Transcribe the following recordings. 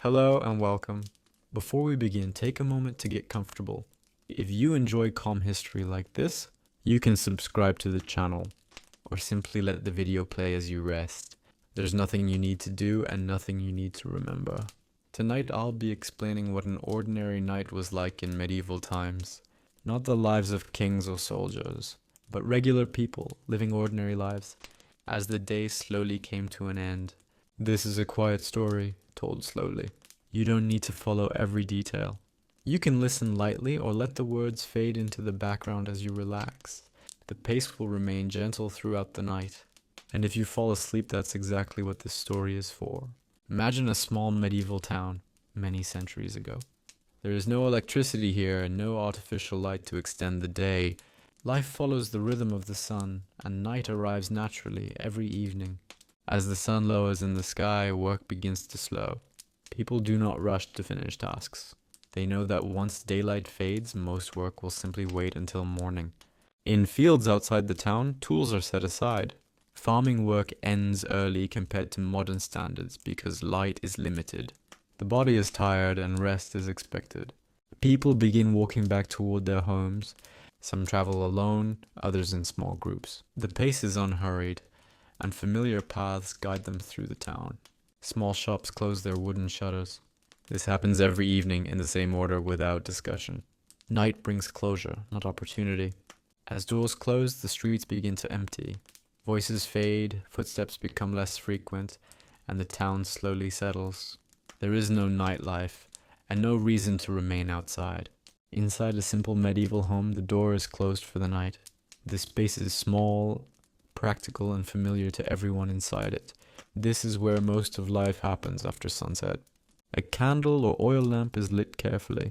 Hello and welcome. Before we begin, take a moment to get comfortable. If you enjoy calm history like this, you can subscribe to the channel or simply let the video play as you rest. There's nothing you need to do and nothing you need to remember. Tonight I'll be explaining what an ordinary night was like in medieval times. Not the lives of kings or soldiers, but regular people living ordinary lives as the day slowly came to an end. This is a quiet story, told slowly. You don't need to follow every detail. You can listen lightly or let the words fade into the background as you relax. The pace will remain gentle throughout the night. And if you fall asleep, that's exactly what this story is for. Imagine a small medieval town many centuries ago. There is no electricity here and no artificial light to extend the day. Life follows the rhythm of the sun, and night arrives naturally every evening. As the sun lowers in the sky, work begins to slow. People do not rush to finish tasks. They know that once daylight fades, most work will simply wait until morning. In fields outside the town, tools are set aside. Farming work ends early compared to modern standards because light is limited. The body is tired and rest is expected. People begin walking back toward their homes. Some travel alone, others in small groups. The pace is unhurried, and familiar paths guide them through the town. Small shops close their wooden shutters. This happens every evening in the same order without discussion. Night brings closure, not opportunity. As doors close, the streets begin to empty. Voices fade, footsteps become less frequent, and the town slowly settles. There is no nightlife, and no reason to remain outside. Inside a simple medieval home, the door is closed for the night. The space is small, practical, and familiar to everyone inside it. This is where most of life happens after sunset. A candle or oil lamp is lit carefully.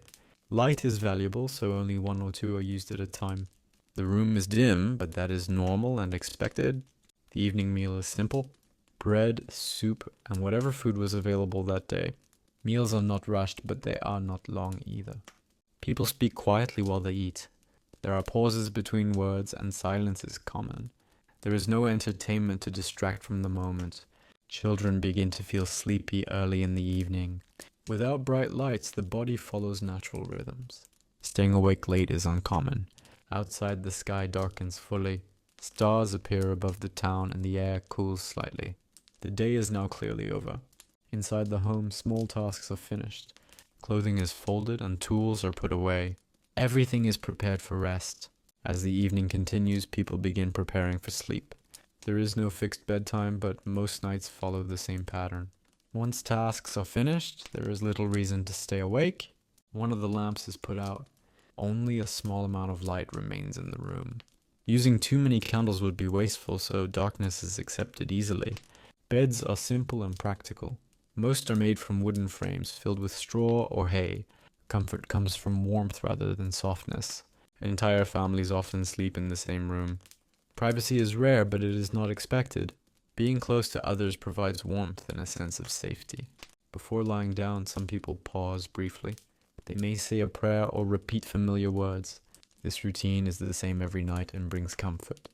Light is valuable, so only one or two are used at a time. The room is dim, but that is normal and expected. The evening meal is simple: bread, soup, and whatever food was available that day. Meals are not rushed, but they are not long either. People speak quietly while they eat. There are pauses between words, and silence is common. There is no entertainment to distract from the moment. Children begin to feel sleepy early in the evening. Without bright lights, the body follows natural rhythms. Staying awake late is uncommon. Outside, the sky darkens fully. Stars appear above the town and the air cools slightly. The day is now clearly over. Inside the home, small tasks are finished. Clothing is folded and tools are put away. Everything is prepared for rest. As the evening continues, people begin preparing for sleep. There is no fixed bedtime, but most nights follow the same pattern. Once tasks are finished, there is little reason to stay awake. One of the lamps is put out. Only a small amount of light remains in the room. Using too many candles would be wasteful, so darkness is accepted easily. Beds are simple and practical. Most are made from wooden frames filled with straw or hay. Comfort comes from warmth rather than softness. Entire families often sleep in the same room. Privacy is rare, but it is not expected. Being close to others provides warmth and a sense of safety. Before lying down, some people pause briefly. They may say a prayer or repeat familiar words. This routine is the same every night and brings comfort.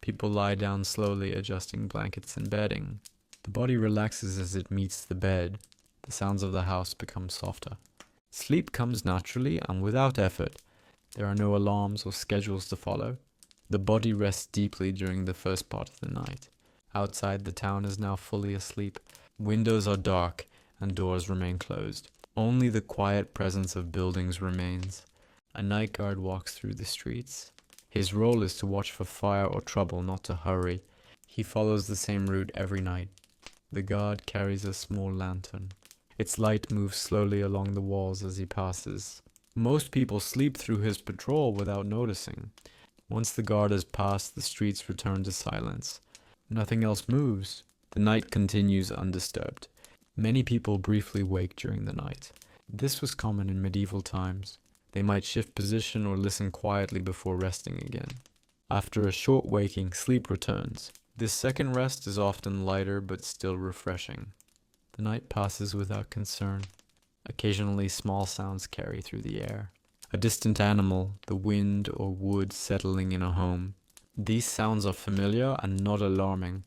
People lie down slowly, adjusting blankets and bedding. The body relaxes as it meets the bed. The sounds of the house become softer. Sleep comes naturally and without effort. There are no alarms or schedules to follow. The body rests deeply during the first part of the night. Outside, the town is now fully asleep. Windows are dark and doors remain closed. Only the quiet presence of buildings remains. A night guard walks through the streets. His role is to watch for fire or trouble, not to hurry. He follows the same route every night. The guard carries a small lantern. Its light moves slowly along the walls as he passes. Most people sleep through his patrol without noticing. Once the guard has passed, the streets return to silence. Nothing else moves. The night continues undisturbed. Many people briefly wake during the night. This was common in medieval times. They might shift position or listen quietly before resting again. After a short waking, sleep returns. This second rest is often lighter but still refreshing. The night passes without concern. Occasionally, small sounds carry through the air. A distant animal, the wind or wood settling in a home. These sounds are familiar and not alarming.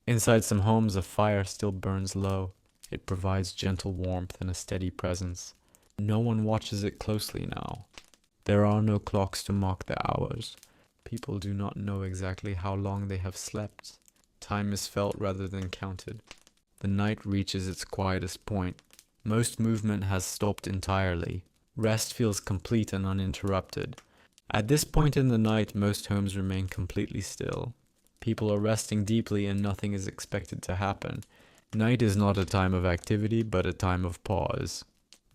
Inside some homes, a fire still burns low. It provides gentle warmth and a steady presence. No one watches it closely now. There are no clocks to mark the hours. People do not know exactly how long they have slept. Time is felt rather than counted. The night reaches its quietest point. Most movement has stopped entirely. Rest feels complete and uninterrupted. At this point in the night, most homes remain completely still. People are resting deeply and nothing is expected to happen. Night is not a time of activity, but a time of pause.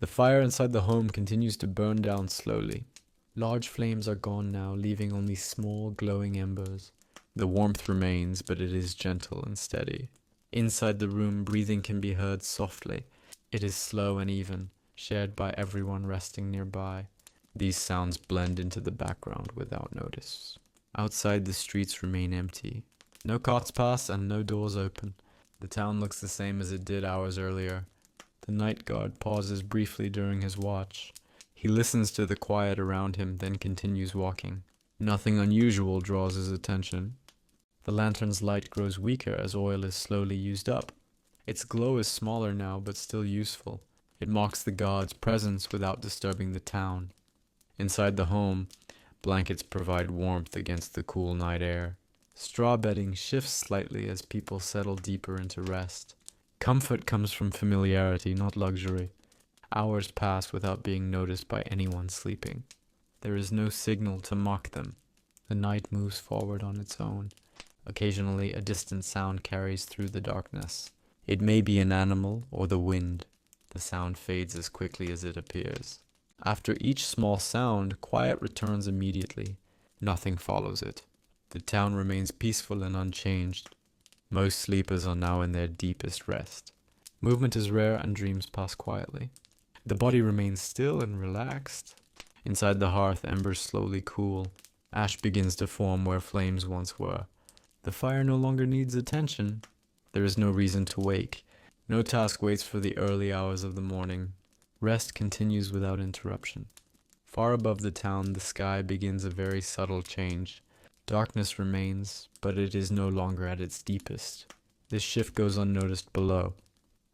The fire inside the home continues to burn down slowly. Large flames are gone now, leaving only small, glowing embers. The warmth remains, but it is gentle and steady. Inside the room, breathing can be heard softly. It is slow and even, shared by everyone resting nearby. These sounds blend into the background without notice. Outside, the streets remain empty. No carts pass and no doors open. The town looks the same as it did hours earlier. The night guard pauses briefly during his watch. He listens to the quiet around him, then continues walking. Nothing unusual draws his attention. The lantern's light grows weaker as oil is slowly used up. Its glow is smaller now, but still useful. It marks the guard's presence without disturbing the town. Inside the home, blankets provide warmth against the cool night air. Straw bedding shifts slightly as people settle deeper into rest. Comfort comes from familiarity, not luxury. Hours pass without being noticed by anyone sleeping. There is no signal to mock them. The night moves forward on its own. Occasionally, a distant sound carries through the darkness. It may be an animal or the wind. The sound fades as quickly as it appears. After each small sound, quiet returns immediately. Nothing follows it. The town remains peaceful and unchanged. Most sleepers are now in their deepest rest. Movement is rare and dreams pass quietly. The body remains still and relaxed. Inside the hearth, embers slowly cool. Ash begins to form where flames once were. The fire no longer needs attention. There is no reason to wake. No task waits for the early hours of the morning. Rest continues without interruption. Far above the town, the sky begins a very subtle change. Darkness remains, but it is no longer at its deepest. This shift goes unnoticed below.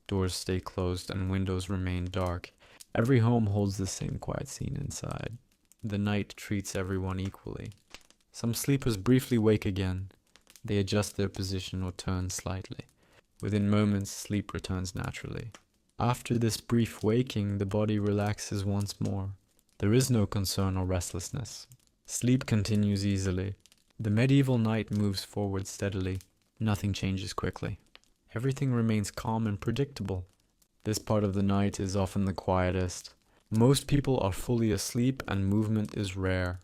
Doors stay closed and windows remain dark. Every home holds the same quiet scene inside. The night treats everyone equally. Some sleepers briefly wake again. They adjust their position or turn slightly. Within moments, sleep returns naturally. After this brief waking, the body relaxes once more. There is no concern or restlessness. Sleep continues easily. The medieval night moves forward steadily. Nothing changes quickly. Everything remains calm and predictable. This part of the night is often the quietest. Most people are fully asleep and movement is rare.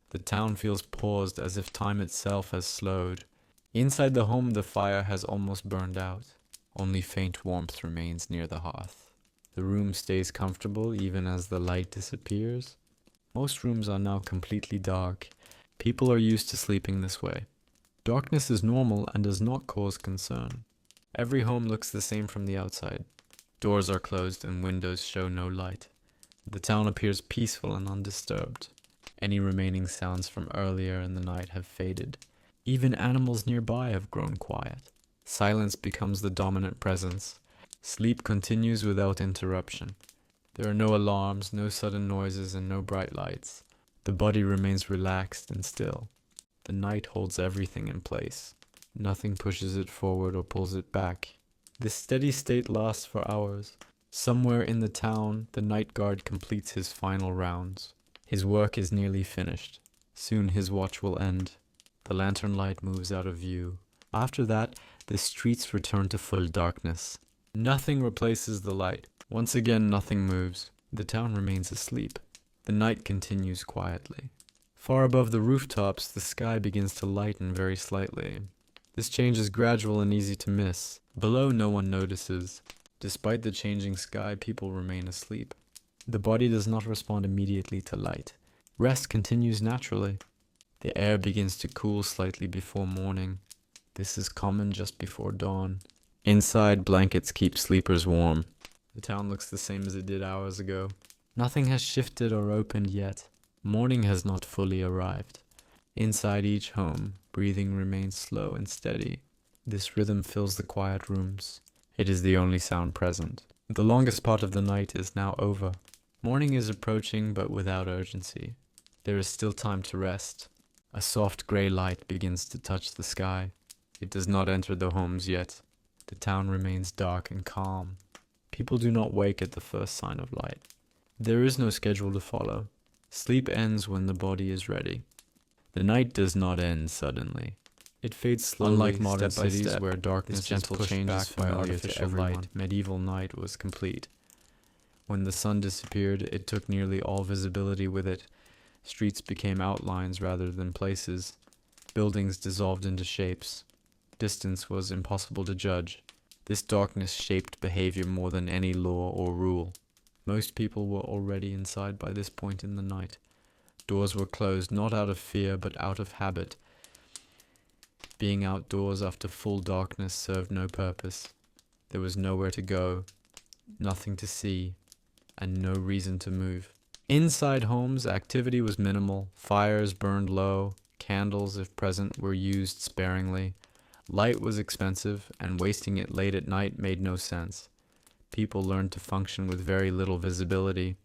The town feels paused as if time itself has slowed. Inside the home, the fire has almost burned out. Only faint warmth remains near the hearth. The room stays comfortable even as the light disappears. Most rooms are now completely dark. People are used to sleeping this way. Darkness is normal and does not cause concern. Every home looks the same from the outside. Doors are closed and windows show no light. The town appears peaceful and undisturbed. Any remaining sounds from earlier in the night have faded. Even animals nearby have grown quiet. Silence becomes the dominant presence. Sleep continues without interruption. There are no alarms, no sudden noises, and no bright lights. The body remains relaxed and still. The night holds everything in place. Nothing pushes it forward or pulls it back. This steady state lasts for hours. Somewhere in the town, the night guard completes his final rounds. His work is nearly finished. Soon his watch will end. The lantern light moves out of view. After that, the streets return to full darkness. Nothing replaces the light. Once again, nothing moves. The town remains asleep. The night continues quietly. Far above the rooftops, the sky begins to lighten very slightly. This change is gradual and easy to miss. Below, no one notices. Despite the changing sky, people remain asleep. The body does not respond immediately to light. Rest continues naturally. The air begins to cool slightly before morning. This is common just before dawn. Inside, blankets keep sleepers warm. The town looks the same as it did hours ago. Nothing has shifted or opened yet. Morning has not fully arrived. Inside each home, breathing remains slow and steady. This rhythm fills the quiet rooms. It is the only sound present. The longest part of the night is now over. Morning is approaching, but without urgency. There is still time to rest. A soft grey light begins to touch the sky. It does not enter the homes yet. The town remains dark and calm. People do not wake at the first sign of light. There is no schedule to follow. Sleep ends when the body is ready. The night does not end suddenly. It fades slowly, unlike modern cities where darkness gentle change is familiar to everyone. Light. Medieval night was complete. When the sun disappeared, it took nearly all visibility with it. Streets became outlines rather than places. Buildings dissolved into shapes. Distance was impossible to judge. This darkness shaped behavior more than any law or rule. Most people were already inside by this point in the night. Doors were closed not out of fear but out of habit. Being outdoors after full darkness served no purpose. There was nowhere to go, nothing to see, and no reason to move. Inside homes, activity was minimal. Fires burned low. Candles, if present, were used sparingly. Light was expensive, and wasting it late at night made no sense. People learned to function with very little visibility.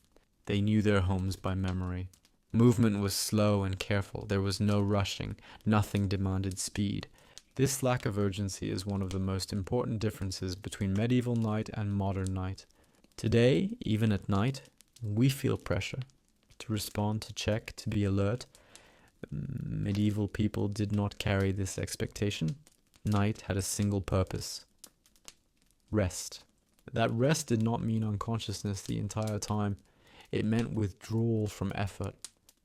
They knew their homes by memory. Movement was slow and careful. There was no rushing. Nothing demanded speed. This lack of urgency is one of the most important differences between medieval night and modern night. Today, even at night, we feel pressure to respond, to check, to be alert. Medieval people did not carry this expectation. Night had a single purpose: rest. That rest did not mean unconsciousness the entire time. It meant withdrawal from effort.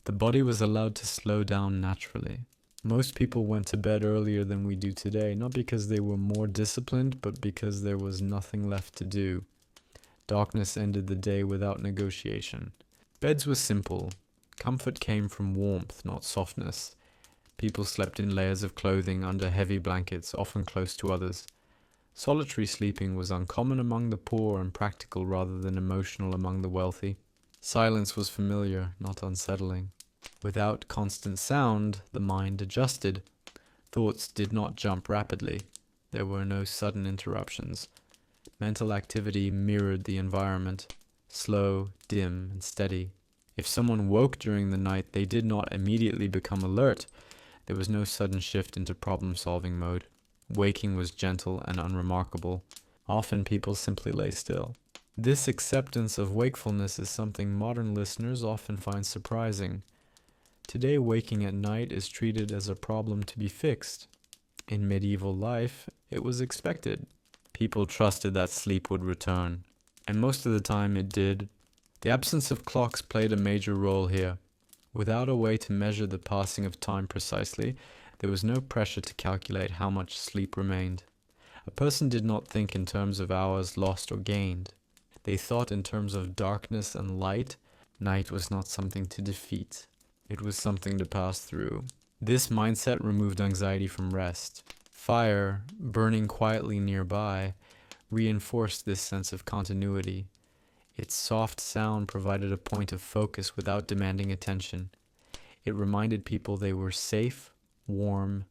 The body was allowed to slow down naturally. Most people went to bed earlier than we do today, not because they were more disciplined, but because there was nothing left to do. Darkness ended the day without negotiation. Beds were simple. Comfort came from warmth, not softness. People slept in layers of clothing under heavy blankets, often close to others. Solitary sleeping was uncommon among the poor and practical rather than emotional among the wealthy. Silence was familiar, not unsettling. Without constant sound, the mind adjusted. Thoughts did not jump rapidly. There were no sudden interruptions. Mental activity mirrored the environment, slow, dim, and steady. If someone woke during the night, they did not immediately become alert. There was no sudden shift into problem-solving mode. Waking was gentle and unremarkable. Often people simply lay still. This acceptance of wakefulness is something modern listeners often find surprising. Today, waking at night is treated as a problem to be fixed. In medieval life, it was expected. People trusted that sleep would return, and most of the time it did. The absence of clocks played a major role here. Without a way to measure the passing of time precisely, there was no pressure to calculate how much sleep remained. A person did not think in terms of hours lost or gained. They thought in terms of darkness and light. Night was not something to defeat. It was something to pass through. This mindset removed anxiety from rest. Fire, burning quietly nearby, reinforced this sense of continuity. Its soft sound provided a point of focus without demanding attention. It reminded people they were safe, warm,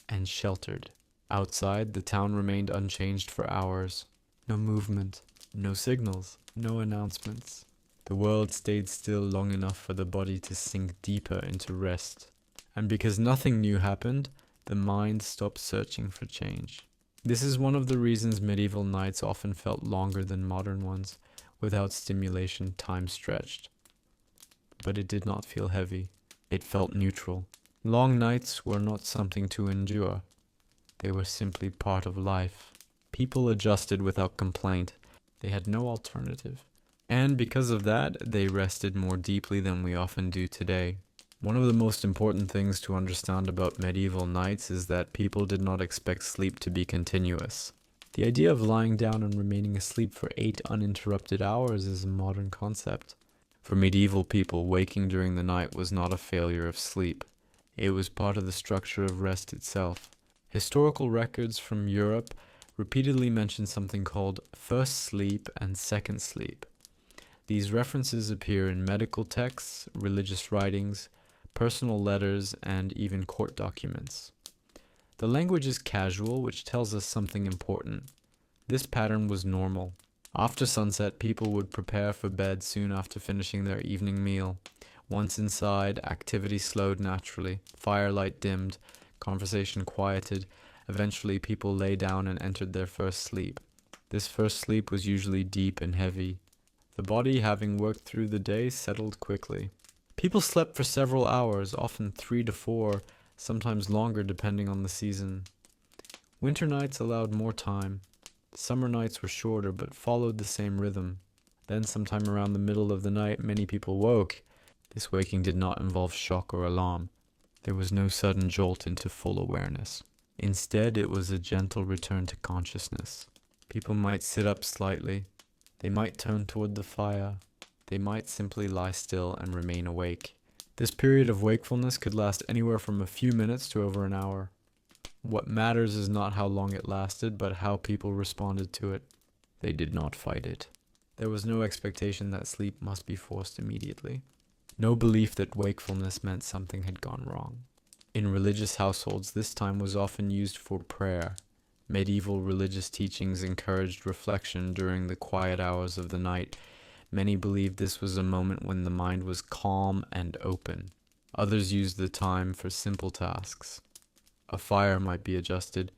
and sheltered. Outside, the town remained unchanged for hours. No movement, no signals, no announcements. The world stayed still long enough for the body to sink deeper into rest. And because nothing new happened, the mind stopped searching for change. This is one of the reasons medieval nights often felt longer than modern ones. Without stimulation, time stretched. But it did not feel heavy. It felt neutral. Long nights were not something to endure. They were simply part of life. People adjusted without complaint. They had no alternative. And because of that, they rested more deeply than we often do today. One of the most important things to understand about medieval nights is that people did not expect sleep to be continuous. The idea of lying down and remaining asleep for 8 uninterrupted hours is a modern concept. For medieval people, waking during the night was not a failure of sleep. It was part of the structure of rest itself. Historical records from Europe repeatedly mention something called first sleep and second sleep. These references appear in medical texts, religious writings, personal letters, and even court documents. The language is casual, which tells us something important. This pattern was normal. After sunset, people would prepare for bed soon after finishing their evening meal. Once inside, activity slowed naturally, firelight dimmed, conversation quieted. Eventually, people lay down and entered their first sleep. This first sleep was usually deep and heavy. The body, having worked through the day, settled quickly. People slept for several hours, often 3 to 4, sometimes longer depending on the season. Winter nights allowed more time. Summer nights were shorter but followed the same rhythm. Then, sometime around the middle of the night, many people woke. This waking did not involve shock or alarm. There was no sudden jolt into full awareness. Instead, it was a gentle return to consciousness. People might sit up slightly. They might turn toward the fire. They might simply lie still and remain awake. This period of wakefulness could last anywhere from a few minutes to over an hour. What matters is not how long it lasted, but how people responded to it. They did not fight it. There was no expectation that sleep must be forced immediately. No belief that wakefulness meant something had gone wrong. In religious households, this time was often used for prayer. Medieval religious teachings encouraged reflection during the quiet hours of the night. Many believed this was a moment when the mind was calm and open. Others used the time for simple tasks. A fire might be adjusted.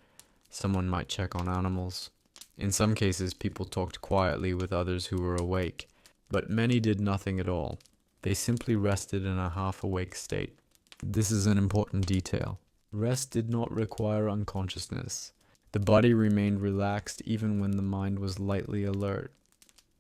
Someone might check on animals. In some cases, people talked quietly with others who were awake, but many did nothing at all. They simply rested in a half-awake state. This is an important detail. Rest did not require unconsciousness. The body remained relaxed even when the mind was lightly alert.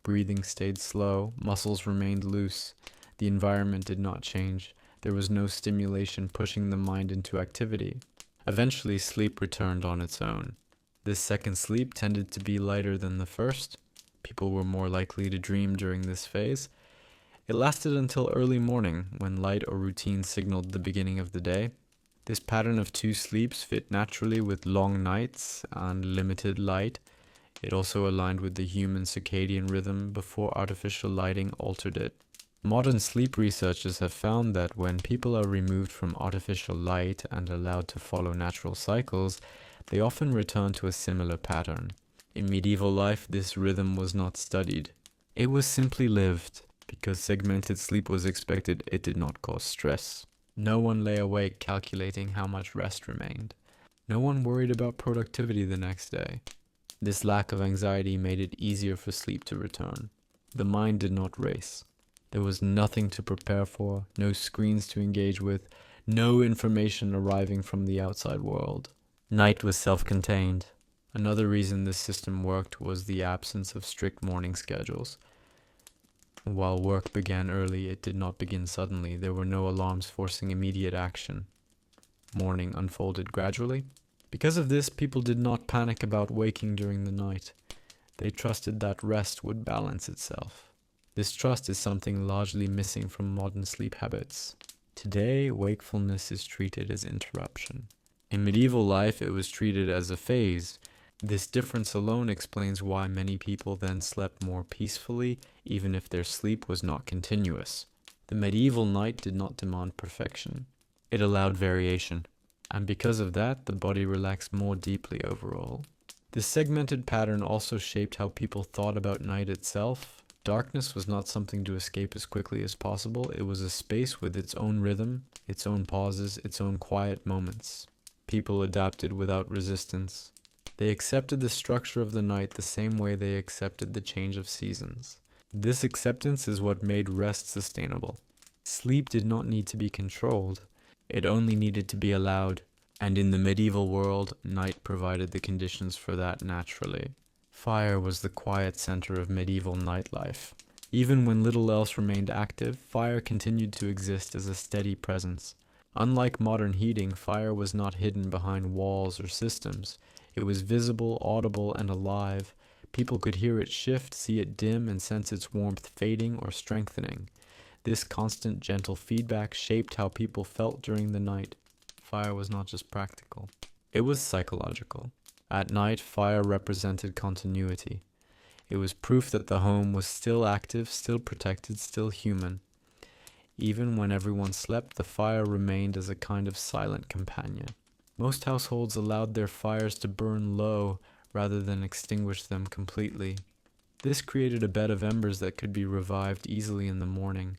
Breathing stayed slow, muscles remained loose. The environment did not change. There was no stimulation pushing the mind into activity. Eventually, sleep returned on its own. This second sleep tended to be lighter than the first. People were more likely to dream during this phase. It lasted until early morning, when light or routine signaled the beginning of the day. This pattern of 2 sleeps fit naturally with long nights and limited light. It also aligned with the human circadian rhythm before artificial lighting altered it. Modern sleep researchers have found that when people are removed from artificial light and allowed to follow natural cycles, they often return to a similar pattern. In medieval life, this rhythm was not studied. It was simply lived. Because segmented sleep was expected, it did not cause stress. No one lay awake calculating how much rest remained. No one worried about productivity the next day. This lack of anxiety made it easier for sleep to return. The mind did not race. There was nothing to prepare for, no screens to engage with, no information arriving from the outside world. Night was self-contained. Another reason this system worked was the absence of strict morning schedules. While work began early, it did not begin suddenly. There were no alarms forcing immediate action. Morning unfolded gradually. Because of this, people did not panic about waking during the night. They trusted that rest would balance itself. This trust is something largely missing from modern sleep habits. Today, wakefulness is treated as interruption. In medieval life, it was treated as a phase. This difference alone explains why many people then slept more peacefully, even if their sleep was not continuous. The medieval night did not demand perfection. It allowed variation. And because of that, the body relaxed more deeply overall. This segmented pattern also shaped how people thought about night itself. Darkness was not something to escape as quickly as possible. It was a space with its own rhythm, its own pauses, its own quiet moments. People adapted without resistance. They accepted the structure of the night the same way they accepted the change of seasons. This acceptance is what made rest sustainable. Sleep did not need to be controlled. It only needed to be allowed. And in the medieval world, night provided the conditions for that naturally. Fire was the quiet center of medieval nightlife. Even when little else remained active, fire continued to exist as a steady presence. Unlike modern heating, fire was not hidden behind walls or systems. It was visible, audible, and alive. People could hear it shift, see it dim, and sense its warmth fading or strengthening. This constant, gentle feedback shaped how people felt during the night. Fire was not just practical. It was psychological. At night, fire represented continuity. It was proof that the home was still active, still protected, still human. Even when everyone slept, the fire remained as a kind of silent companion. Most households allowed their fires to burn low rather than extinguish them completely. This created a bed of embers that could be revived easily in the morning,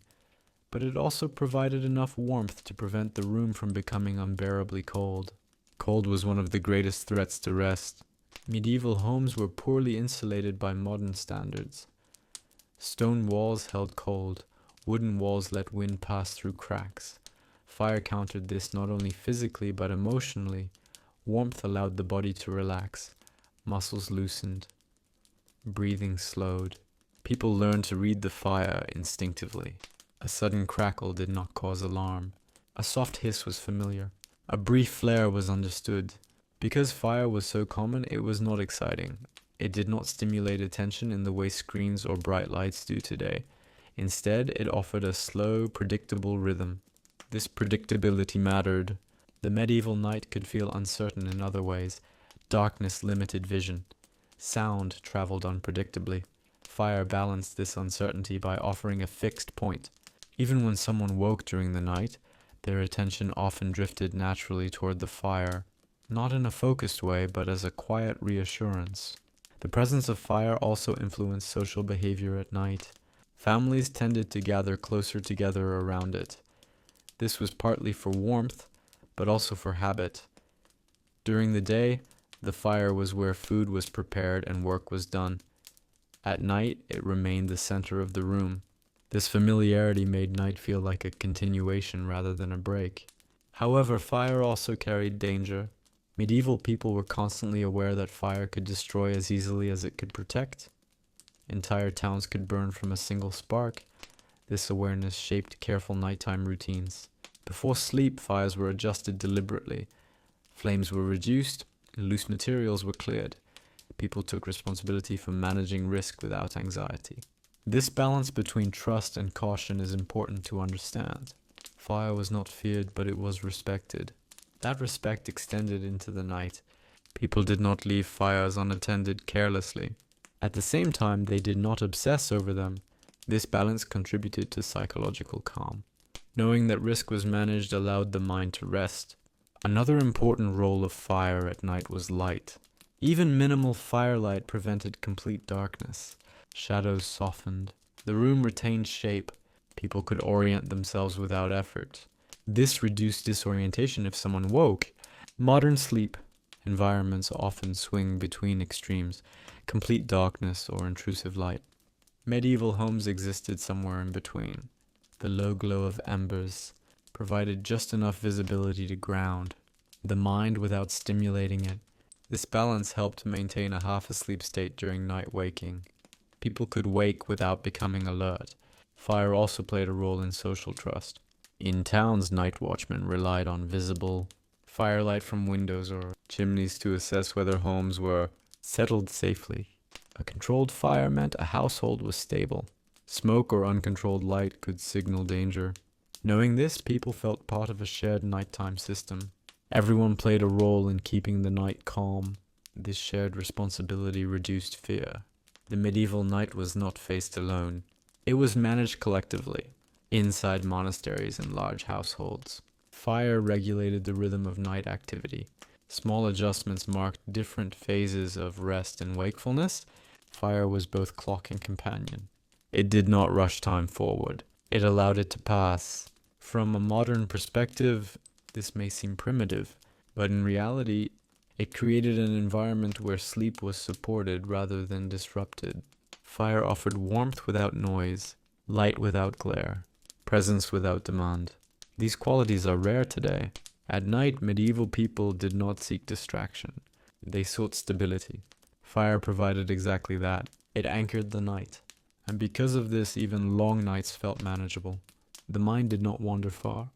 but it also provided enough warmth to prevent the room from becoming unbearably cold. Cold was one of the greatest threats to rest. Medieval homes were poorly insulated by modern standards. Stone walls held cold, wooden walls let wind pass through cracks. Fire countered this not only physically but emotionally. Warmth allowed the body to relax, muscles loosened, breathing slowed. People learned to read the fire instinctively. A sudden crackle did not cause alarm. A soft hiss was familiar. A brief flare was understood. Because fire was so common, it was not exciting. It did not stimulate attention in the way screens or bright lights do today. Instead, it offered a slow, predictable rhythm. This predictability mattered. The medieval night could feel uncertain in other ways. Darkness limited vision. Sound traveled unpredictably. Fire balanced this uncertainty by offering a fixed point. Even when someone woke during the night, their attention often drifted naturally toward the fire, not in a focused way, but as a quiet reassurance. The presence of fire also influenced social behavior at night. Families tended to gather closer together around it. This was partly for warmth, but also for habit. During the day, the fire was where food was prepared and work was done. At night, it remained the center of the room. This familiarity made night feel like a continuation rather than a break. However, fire also carried danger. Medieval people were constantly aware that fire could destroy as easily as it could protect. Entire towns could burn from a single spark. This awareness shaped careful nighttime routines. Before sleep, fires were adjusted deliberately. Flames were reduced, loose materials were cleared. People took responsibility for managing risk without anxiety. This balance between trust and caution is important to understand. Fire was not feared, but it was respected. That respect extended into the night. People did not leave fires unattended carelessly. At the same time, they did not obsess over them. This balance contributed to psychological calm. Knowing that risk was managed allowed the mind to rest. Another important role of fire at night was light. Even minimal firelight prevented complete darkness. Shadows softened. The room retained shape. People could orient themselves without effort. This reduced disorientation if someone woke. Modern sleep environments often swing between extremes, complete darkness or intrusive light. Medieval homes existed somewhere in between. The low glow of embers provided just enough visibility to ground the mind without stimulating it. This balance helped maintain a half-asleep state during night waking. People could wake without becoming alert. Fire also played a role in social trust. In towns, night watchmen relied on visible firelight from windows or chimneys to assess whether homes were settled safely. A controlled fire meant a household was stable. Smoke or uncontrolled light could signal danger. Knowing this, people felt part of a shared nighttime system. Everyone played a role in keeping the night calm. This shared responsibility reduced fear. The medieval night was not faced alone. It was managed collectively, inside monasteries and large households. Fire regulated the rhythm of night activity. Small adjustments marked different phases of rest and wakefulness. Fire was both clock and companion. It did not rush time forward. It allowed it to pass. From a modern perspective, this may seem primitive, but in reality, it created an environment where sleep was supported rather than disrupted. Fire offered warmth without noise, light without glare, presence without demand. These qualities are rare today. At night, medieval people did not seek distraction. They sought stability. Fire provided exactly that. It anchored the night. And because of this, even long nights felt manageable. The mind did not wander far.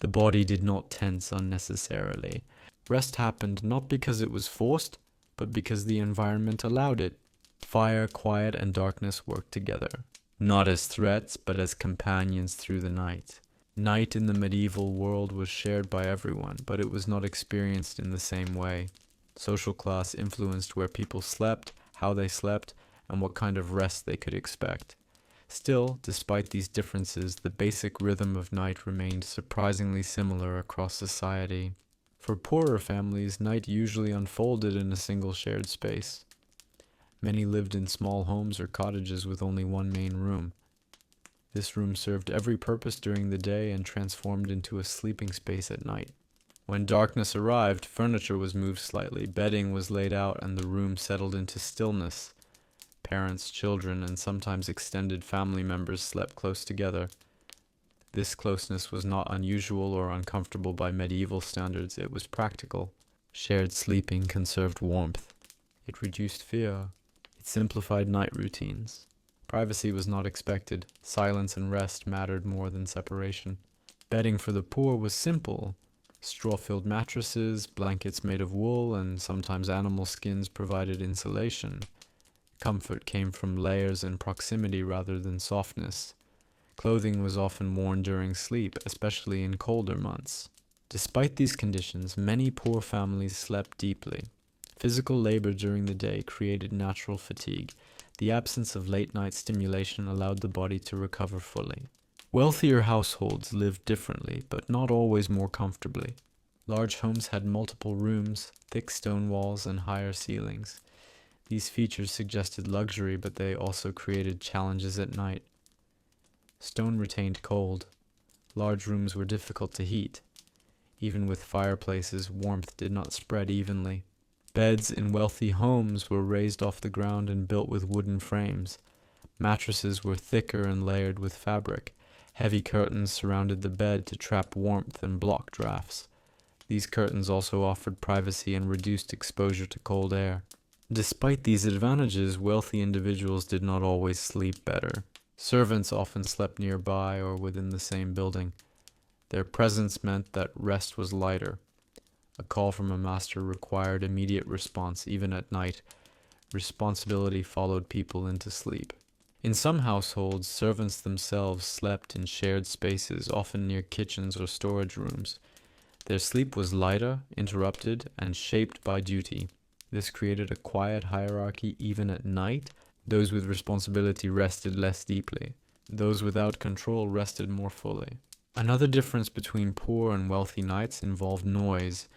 The body did not tense unnecessarily. Rest happened not because it was forced, but because the environment allowed it. Fire, quiet, and darkness worked together, not as threats, but as companions through the night. Night in the medieval world was shared by everyone, but it was not experienced in the same way. Social class influenced where people slept, how they slept, and what kind of rest they could expect. Still, despite these differences, the basic rhythm of night remained surprisingly similar across society. For poorer families, night usually unfolded in a single shared space. Many lived in small homes or cottages with only one main room. This room served every purpose during the day and transformed into a sleeping space at night. When darkness arrived, furniture was moved slightly, bedding was laid out, and the room settled into stillness. Parents, children, and sometimes extended family members slept close together. This closeness was not unusual or uncomfortable by medieval standards. It was practical. Shared sleeping conserved warmth. It reduced fear. It simplified night routines. Privacy was not expected. Silence and rest mattered more than separation. Bedding for the poor was simple. Straw-filled mattresses, blankets made of wool, and sometimes animal skins provided insulation. Comfort came from layers and proximity rather than softness. Clothing was often worn during sleep, especially in colder months. Despite these conditions, many poor families slept deeply. Physical labor during the day created natural fatigue. The absence of late-night stimulation allowed the body to recover fully. Wealthier households lived differently, but not always more comfortably. Large homes had multiple rooms, thick stone walls, and higher ceilings. These features suggested luxury, but they also created challenges at night. Stone retained cold. Large rooms were difficult to heat. Even with fireplaces, warmth did not spread evenly. Beds in wealthy homes were raised off the ground and built with wooden frames. Mattresses were thicker and layered with fabric. Heavy curtains surrounded the bed to trap warmth and block drafts. These curtains also offered privacy and reduced exposure to cold air. Despite these advantages, wealthy individuals did not always sleep better. Servants often slept nearby or within the same building. Their presence meant that rest was lighter. A call from a master required immediate response, even at night. Responsibility followed people into sleep. In some households, servants themselves slept in shared spaces, often near kitchens or storage rooms. Their sleep was lighter, interrupted, and shaped by duty. This created a quiet hierarchy even at night. Those with responsibility rested less deeply. Those without control rested more fully. Another difference between poor and wealthy nights involved noise.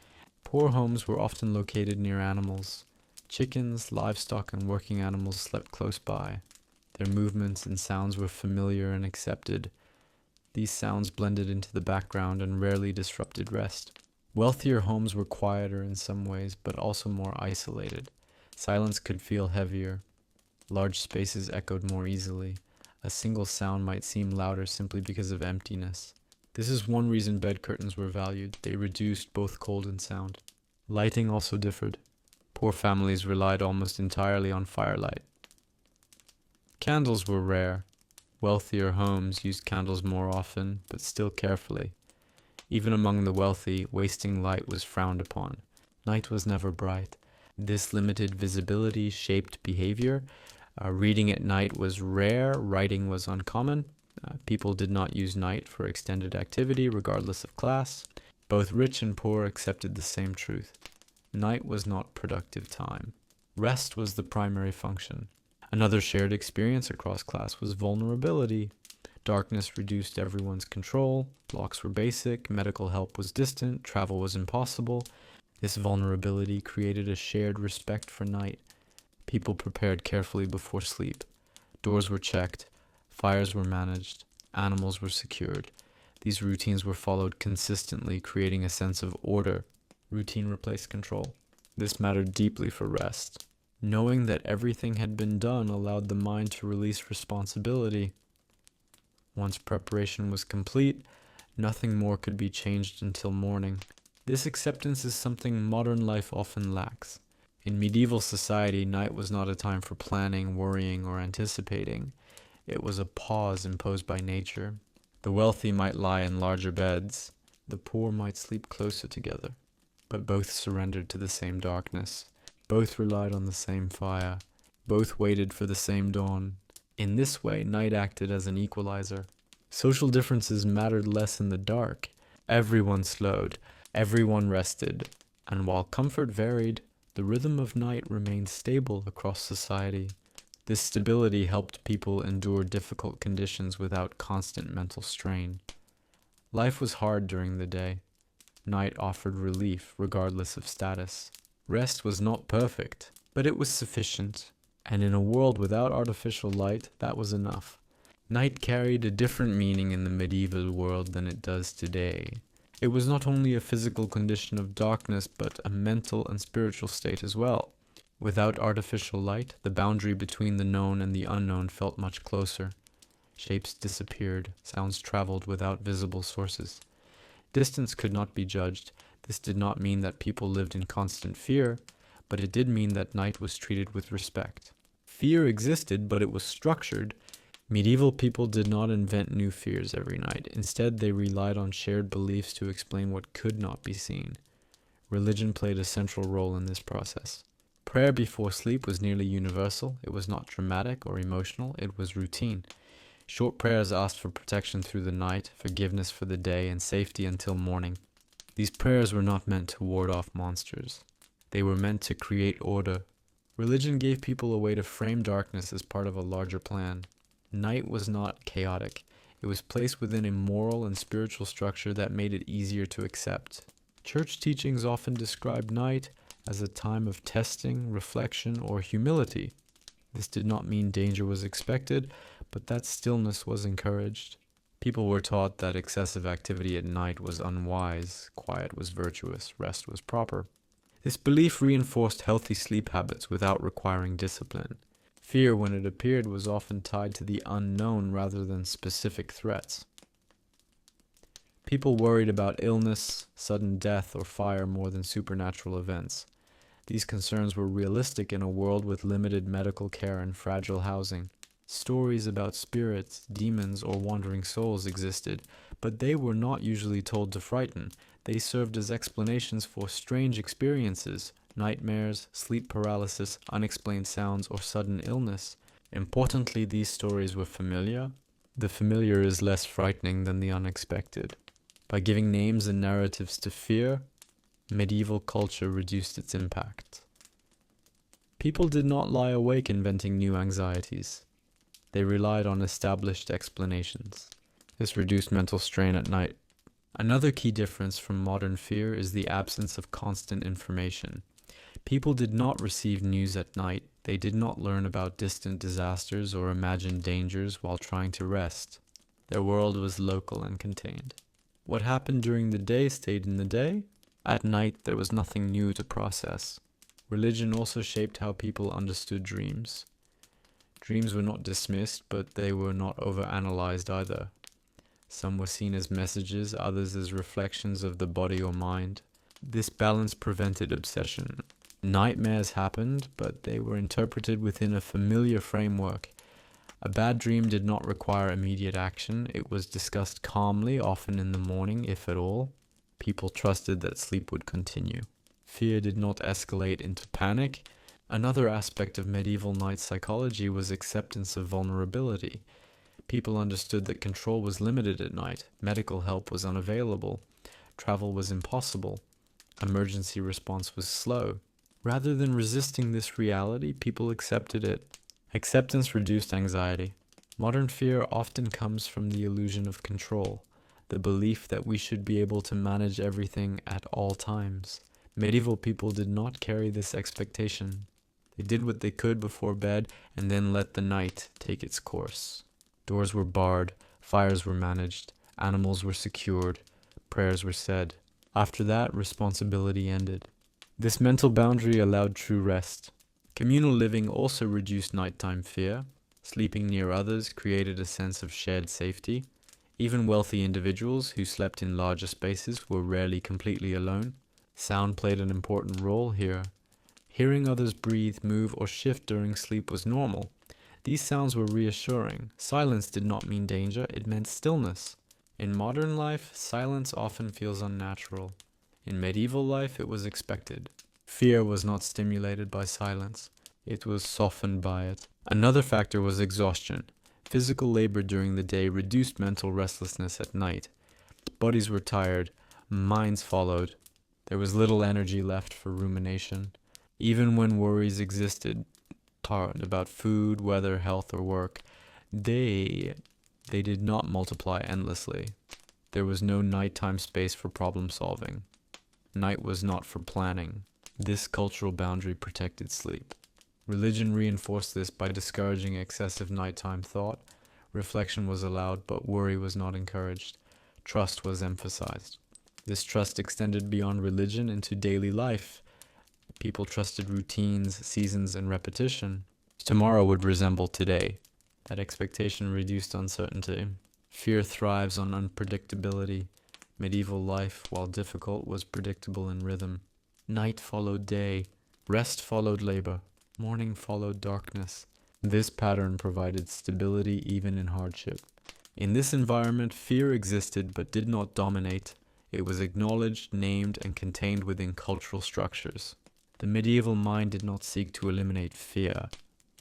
Poor homes were often located near animals. Chickens, livestock, and working animals slept close by. Their movements and sounds were familiar and accepted. These sounds blended into the background and rarely disrupted rest. Wealthier homes were quieter in some ways, but also more isolated. Silence could feel heavier. Large spaces echoed more easily. A single sound might seem louder simply because of emptiness. This is one reason bed curtains were valued. They reduced both cold and sound. Lighting also differed. Poor families relied almost entirely on firelight. Candles were rare. Wealthier homes used candles more often, but still carefully. Even among the wealthy, wasting light was frowned upon. Night was never bright. This limited visibility shaped behavior. Reading at night was rare. Writing was uncommon. People did not use night for extended activity, regardless of class. Both rich and poor accepted the same truth. Night was not productive time. Rest was the primary function. Another shared experience across class was vulnerability. Darkness reduced everyone's control. Blocks were basic. Medical help was distant. Travel was impossible. This vulnerability created a shared respect for night. People prepared carefully before sleep. Doors were checked. Fires were managed. Animals were secured. These routines were followed consistently, creating a sense of order. Routine replaced control. This mattered deeply for rest. Knowing that everything had been done allowed the mind to release responsibility. Once preparation was complete, nothing more could be changed until morning. This acceptance is something modern life often lacks. In medieval society, night was not a time for planning, worrying, or anticipating. It was a pause imposed by nature. The wealthy might lie in larger beds. The poor might sleep closer together. But both surrendered to the same darkness. Both relied on the same fire. Both waited for the same dawn. In this way, night acted as an equalizer. Social differences mattered less in the dark. Everyone slowed. Everyone rested. And while comfort varied, the rhythm of night remained stable across society. This stability helped people endure difficult conditions without constant mental strain. Life was hard during the day. Night offered relief regardless of status. Rest was not perfect, but it was sufficient. And in a world without artificial light, that was enough. Night carried a different meaning in the medieval world than it does today. It was not only a physical condition of darkness, but a mental and spiritual state as well. Without artificial light, the boundary between the known and the unknown felt much closer. Shapes disappeared, sounds traveled without visible sources. Distance could not be judged. This did not mean that people lived in constant fear, but it did mean that night was treated with respect. Fear existed, but it was structured. Medieval people did not invent new fears every night. Instead, they relied on shared beliefs to explain what could not be seen. Religion played a central role in this process. Prayer before sleep was nearly universal. It was not dramatic or emotional, it was routine. Short prayers asked for protection through the night, forgiveness for the day, and safety until morning. These prayers were not meant to ward off monsters. They were meant to create order. Religion gave people a way to frame darkness as part of a larger plan. Night was not chaotic. It was placed within a moral and spiritual structure that made it easier to accept. Church teachings often described night as a time of testing, reflection, or humility. This did not mean danger was expected, but that stillness was encouraged. People were taught that excessive activity at night was unwise, quiet was virtuous, rest was proper. This belief reinforced healthy sleep habits without requiring discipline. Fear, when it appeared, was often tied to the unknown rather than specific threats. People worried about illness, sudden death, or fire more than supernatural events. These concerns were realistic in a world with limited medical care and fragile housing. Stories about spirits, demons, or wandering souls existed, but they were not usually told to frighten. They served as explanations for strange experiences, nightmares, sleep paralysis, unexplained sounds, or sudden illness. Importantly, these stories were familiar. The familiar is less frightening than the unexpected. By giving names and narratives to fear, medieval culture reduced its impact. People did not lie awake inventing new anxieties. They relied on established explanations. This reduced mental strain at night. Another key difference from modern fear is the absence of constant information. People did not receive news at night. They did not learn about distant disasters or imagine dangers while trying to rest. Their world was local and contained. What happened during the day stayed in the day. At night, there was nothing new to process. Religion also shaped how people understood dreams. Dreams were not dismissed, but they were not overanalyzed either. Some were seen as messages, others as reflections of the body or mind. This balance prevented obsession. Nightmares happened, but they were interpreted within a familiar framework. A bad dream did not require immediate action. It was discussed calmly, often in the morning, if at all. People trusted that sleep would continue. Fear did not escalate into panic. Another aspect of medieval night psychology was acceptance of vulnerability. People understood that control was limited at night, medical help was unavailable, travel was impossible, emergency response was slow. Rather than resisting this reality, people accepted it. Acceptance reduced anxiety. Modern fear often comes from the illusion of control, the belief that we should be able to manage everything at all times. Medieval people did not carry this expectation. They did what they could before bed and then let the night take its course. Doors were barred, fires were managed, animals were secured, prayers were said. After that, responsibility ended. This mental boundary allowed true rest. Communal living also reduced nighttime fear. Sleeping near others created a sense of shared safety. Even wealthy individuals who slept in larger spaces were rarely completely alone. Sound played an important role here. Hearing others breathe, move, or shift during sleep was normal. These sounds were reassuring. Silence did not mean danger, it meant stillness. In modern life, silence often feels unnatural. In medieval life, it was expected. Fear was not stimulated by silence. It was softened by it. Another factor was exhaustion. Physical labor during the day reduced mental restlessness at night. Bodies were tired, minds followed. There was little energy left for rumination. Even when worries existed, thought about food, weather, health, or work, they did not multiply endlessly. There was no nighttime space for problem solving. Night was not for planning. This cultural boundary protected sleep. Religion reinforced this by discouraging excessive nighttime thought. Reflection was allowed, but worry was not encouraged. Trust was emphasized. This trust extended beyond religion into daily life. People trusted routines, seasons, and repetition. Tomorrow would resemble today. That expectation reduced uncertainty. Fear thrives on unpredictability. Medieval life, while difficult, was predictable in rhythm. Night followed day. Rest followed labor. Morning followed darkness. This pattern provided stability even in hardship. In this environment, fear existed but did not dominate. It was acknowledged, named, and contained within cultural structures. The medieval mind did not seek to eliminate fear.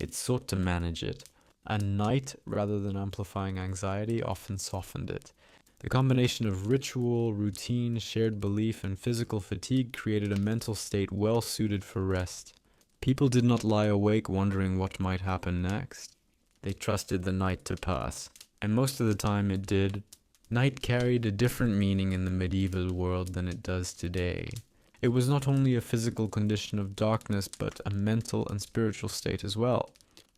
It sought to manage it. And night, rather than amplifying anxiety, often softened it. The combination of ritual, routine, shared belief, and physical fatigue created a mental state well suited for rest. People did not lie awake wondering what might happen next. They trusted the night to pass, and most of the time it did. Night carried a different meaning in the medieval world than it does today. It was not only a physical condition of darkness, but a mental and spiritual state as well.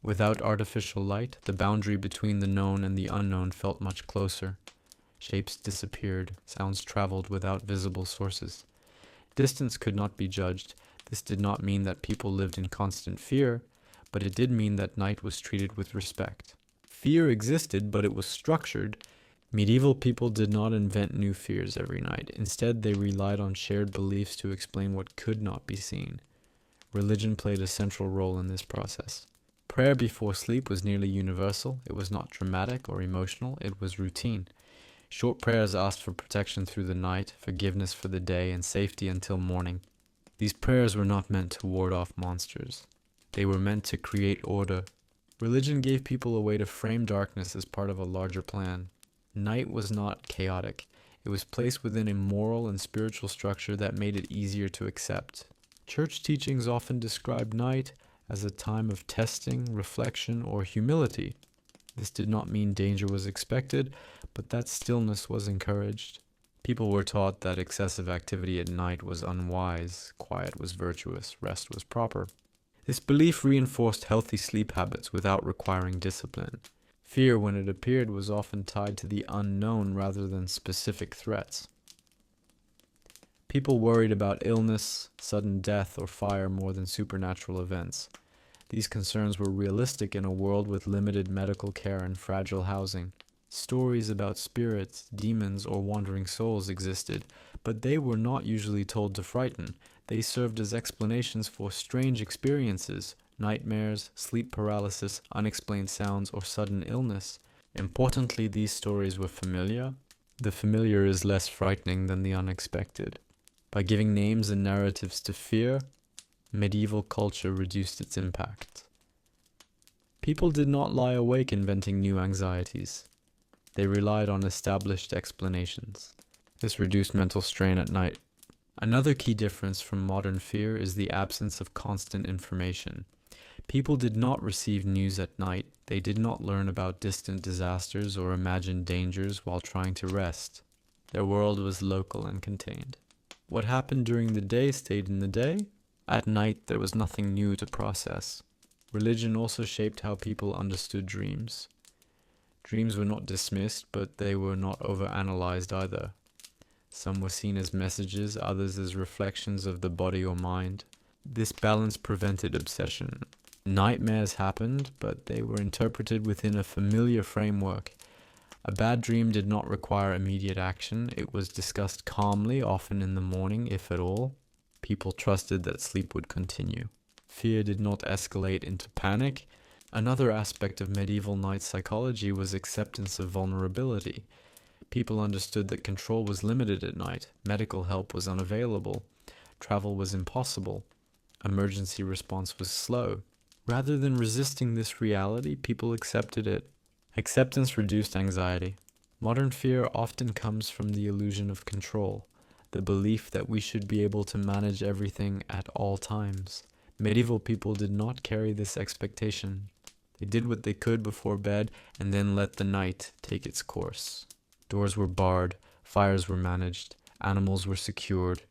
Without artificial light, the boundary between the known and the unknown felt much closer. Shapes disappeared, sounds traveled without visible sources. Distance could not be judged. This did not mean that people lived in constant fear, but it did mean that night was treated with respect. Fear existed, but it was structured. Medieval people did not invent new fears every night. Instead, they relied on shared beliefs to explain what could not be seen. Religion played a central role in this process. Prayer before sleep was nearly universal. It was not dramatic or emotional, it was routine. Short prayers asked for protection through the night, forgiveness for the day, and safety until morning. These prayers were not meant to ward off monsters. They were meant to create order. Religion gave people a way to frame darkness as part of a larger plan. Night was not chaotic. It was placed within a moral and spiritual structure that made it easier to accept. Church teachings often describe night as a time of testing, reflection, or humility. This did not mean danger was expected, but that stillness was encouraged. People were taught that excessive activity at night was unwise, quiet was virtuous, rest was proper. This belief reinforced healthy sleep habits without requiring discipline. Fear, when it appeared, was often tied to the unknown rather than specific threats. People worried about illness, sudden death, or fire more than supernatural events. These concerns were realistic in a world with limited medical care and fragile housing. Stories about spirits, demons, or wandering souls existed, but they were not usually told to frighten. They served as explanations for strange experiences, nightmares, sleep paralysis, unexplained sounds, or sudden illness. Importantly, these stories were familiar. The familiar is less frightening than the unexpected. By giving names and narratives to fear, medieval culture reduced its impact. People did not lie awake inventing new anxieties. They relied on established explanations. This reduced mental strain at night. Another key difference from modern fear is the absence of constant information. People did not receive news at night. They did not learn about distant disasters or imagined dangers while trying to rest. Their world was local and contained. What happened during the day stayed in the day. At night, there was nothing new to process. Religion also shaped how people understood dreams. Dreams were not dismissed, but they were not overanalyzed either. Some were seen as messages, others as reflections of the body or mind. This balance prevented obsession. Nightmares happened, but they were interpreted within a familiar framework. A bad dream did not require immediate action. It was discussed calmly, often in the morning, if at all. People trusted that sleep would continue. Fear did not escalate into panic. Another aspect of medieval night psychology was acceptance of vulnerability. People understood that control was limited at night, medical help was unavailable, travel was impossible, emergency response was slow. Rather than resisting this reality, people accepted it. Acceptance reduced anxiety. Modern fear often comes from the illusion of control, the belief that we should be able to manage everything at all times. Medieval people did not carry this expectation. They did what they could before bed and then let the night take its course. Doors were barred, fires were managed, animals were secured,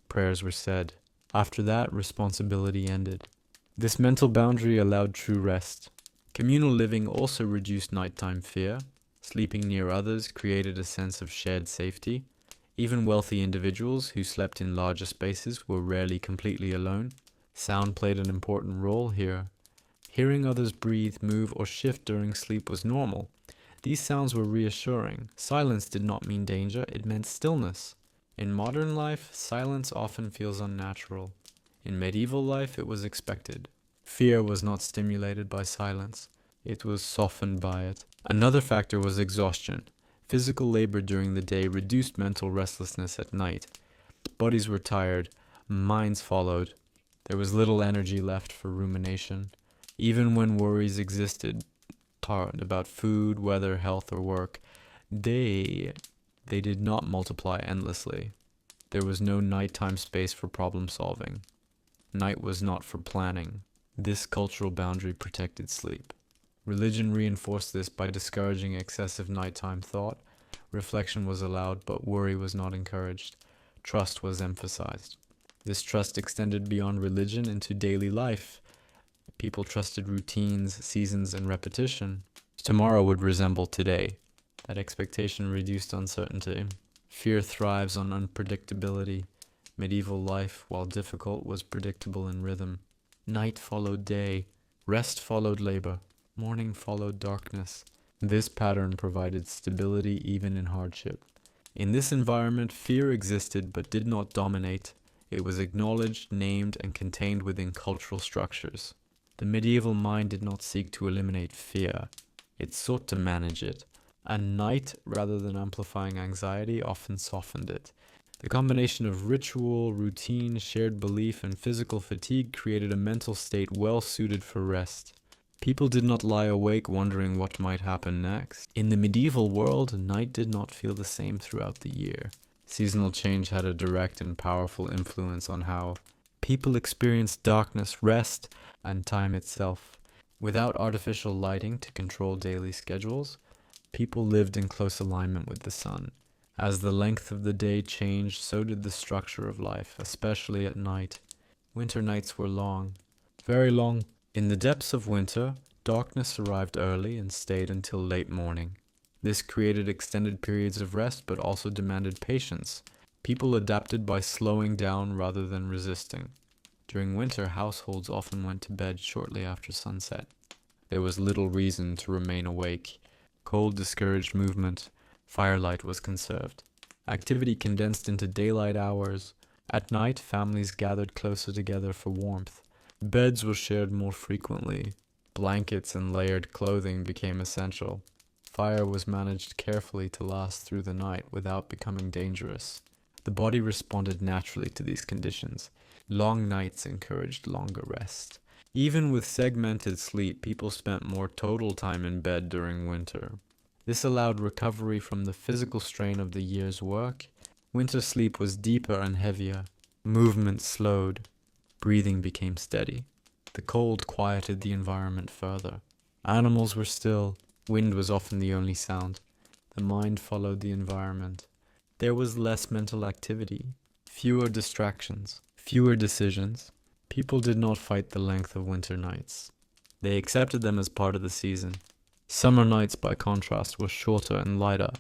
prayers were said. After that, responsibility ended. This mental boundary allowed true rest. Communal living also reduced nighttime fear. Sleeping near others created a sense of shared safety. Even wealthy individuals who slept in larger spaces were rarely completely alone. Sound played an important role here. Hearing others breathe, move, or shift during sleep was normal. These sounds were reassuring. Silence did not mean danger, it meant stillness. In modern life, silence often feels unnatural. In medieval life, it was expected. Fear was not stimulated by silence, it was softened by it. Another factor was exhaustion. Physical labor during the day reduced mental restlessness at night. Bodies were tired, minds followed. There was little energy left for rumination. Even when worries existed, about food, weather, health, or work, they did not multiply endlessly. There was no nighttime space for problem solving. Night was not for planning. This cultural boundary protected sleep. Religion reinforced this by discouraging excessive nighttime thought. Reflection was allowed, but worry was not encouraged. Trust was emphasized. This trust extended beyond religion into daily life. People trusted routines, seasons, and repetition. Tomorrow would resemble today. That expectation reduced uncertainty. Fear thrives on unpredictability. Medieval life, while difficult, was predictable in rhythm. Night followed day. Rest followed labor. Morning followed darkness. This pattern provided stability even in hardship. In this environment, fear existed but did not dominate. It was acknowledged, named, and contained within cultural structures. The medieval mind did not seek to eliminate fear. It sought to manage it. And night, rather than amplifying anxiety, often softened it. The combination of ritual, routine, shared belief, and physical fatigue created a mental state well suited for rest. People did not lie awake wondering what might happen next. In the medieval world, night did not feel the same throughout the year. Seasonal change had a direct and powerful influence on how people experienced darkness, rest, and time itself. Without artificial lighting to control daily schedules, people lived in close alignment with the sun. As the length of the day changed, so did the structure of life, especially at night. Winter nights were long, very long. In the depths of winter, darkness arrived early and stayed until late morning. This created extended periods of rest but also demanded patience. People adapted by slowing down rather than resisting. During winter, households often went to bed shortly after sunset. There was little reason to remain awake. Cold discouraged movement. Firelight was conserved. Activity condensed into daylight hours. At night, families gathered closer together for warmth. Beds were shared more frequently. Blankets and layered clothing became essential. Fire was managed carefully to last through the night without becoming dangerous. The body responded naturally to these conditions. Long nights encouraged longer rest. Even with segmented sleep, people spent more total time in bed during winter. This allowed recovery from the physical strain of the year's work. Winter sleep was deeper and heavier. Movement slowed. Breathing became steady. The cold quieted the environment further. Animals were still. Wind was often the only sound. The mind followed the environment. There was less mental activity, fewer distractions, fewer decisions. People did not fight the length of winter nights. They accepted them as part of the season. Summer nights, by contrast, were shorter and lighter.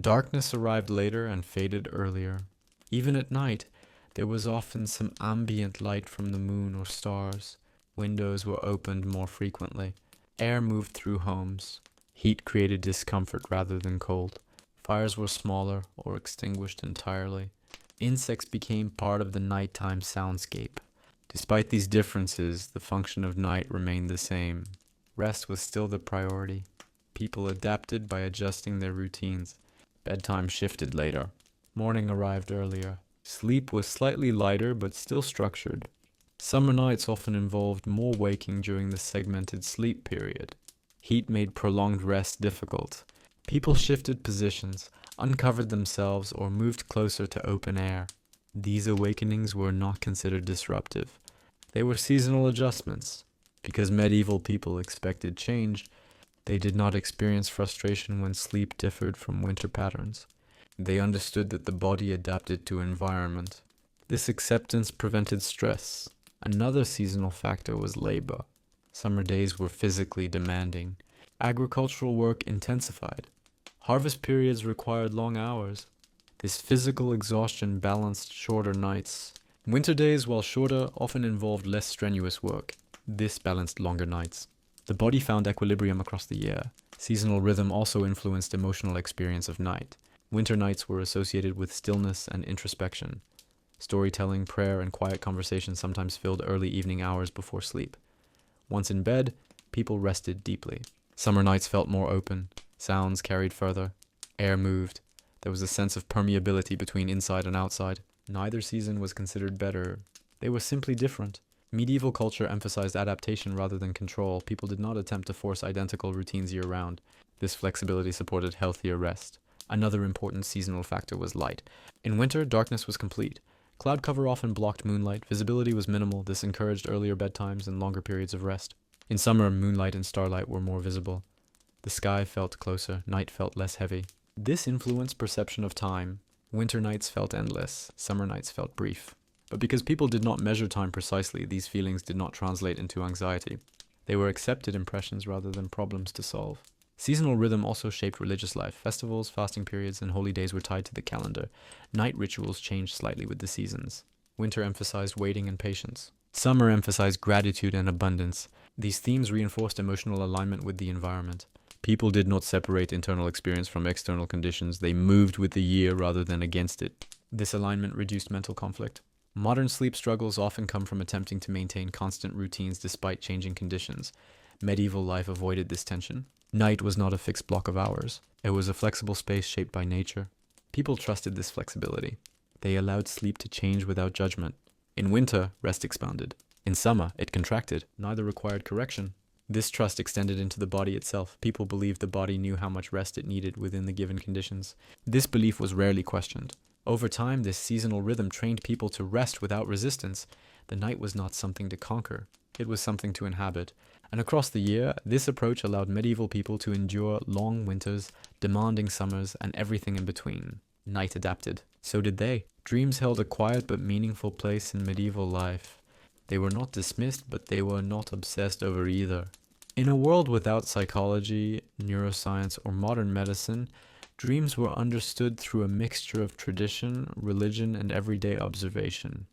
Darkness arrived later and faded earlier. Even at night, there was often some ambient light from the moon or stars. Windows were opened more frequently. Air moved through homes. Heat created discomfort rather than cold. Fires were smaller or extinguished entirely. Insects became part of the nighttime soundscape. Despite these differences, the function of night remained the same. Rest was still the priority. People adapted by adjusting their routines. Bedtime shifted later. Morning arrived earlier. Sleep was slightly lighter but still structured. Summer nights often involved more waking during the segmented sleep period. Heat made prolonged rest difficult. People shifted positions, uncovered themselves, or moved closer to open air. These awakenings were not considered disruptive. They were seasonal adjustments. Because medieval people expected change, they did not experience frustration when sleep differed from winter patterns. They understood that the body adapted to environment. This acceptance prevented stress. Another seasonal factor was labor. Summer days were physically demanding. Agricultural work intensified. Harvest periods required long hours. This physical exhaustion balanced shorter nights. Winter days, while shorter, often involved less strenuous work. This balanced longer nights. The body found equilibrium across the year. Seasonal rhythm also influenced emotional experience of night. Winter nights were associated with stillness and introspection. Storytelling, prayer, and quiet conversation sometimes filled early evening hours before sleep. Once in bed, people rested deeply. Summer nights felt more open. Sounds carried further. Air moved. There was a sense of permeability between inside and outside. Neither season was considered better. They were simply different. Medieval culture emphasized adaptation rather than control. People did not attempt to force identical routines year-round. This flexibility supported healthier rest. Another important seasonal factor was light. In winter, darkness was complete. Cloud cover often blocked moonlight. Visibility was minimal. This encouraged earlier bedtimes and longer periods of rest. In summer, moonlight and starlight were more visible. The sky felt closer. Night felt less heavy. This influenced perception of time. Winter nights felt endless. Summer nights felt brief. But because people did not measure time precisely, these feelings did not translate into anxiety. They were accepted impressions rather than problems to solve. Seasonal rhythm also shaped religious life. Festivals, fasting periods, and holy days were tied to the calendar. Night rituals changed slightly with the seasons. Winter emphasized waiting and patience. Summer emphasized gratitude and abundance. These themes reinforced emotional alignment with the environment. People did not separate internal experience from external conditions. They moved with the year rather than against it. This alignment reduced mental conflict. Modern sleep struggles often come from attempting to maintain constant routines despite changing conditions. Medieval life avoided this tension. Night was not a fixed block of hours. It was a flexible space shaped by nature. People trusted this flexibility. They allowed sleep to change without judgment. In winter, rest expanded. In summer, it contracted. Neither required correction. This trust extended into the body itself. People believed the body knew how much rest it needed within the given conditions. This belief was rarely questioned. Over time, this seasonal rhythm trained people to rest without resistance. The night was not something to conquer. It was something to inhabit. And across the year, this approach allowed medieval people to endure long winters, demanding summers, and everything in between. Night adapted. So did they. Dreams held a quiet but meaningful place in medieval life. They were not dismissed, but they were not obsessed over either. In a world without psychology, neuroscience, or modern medicine, dreams were understood through a mixture of tradition, religion, and everyday observation.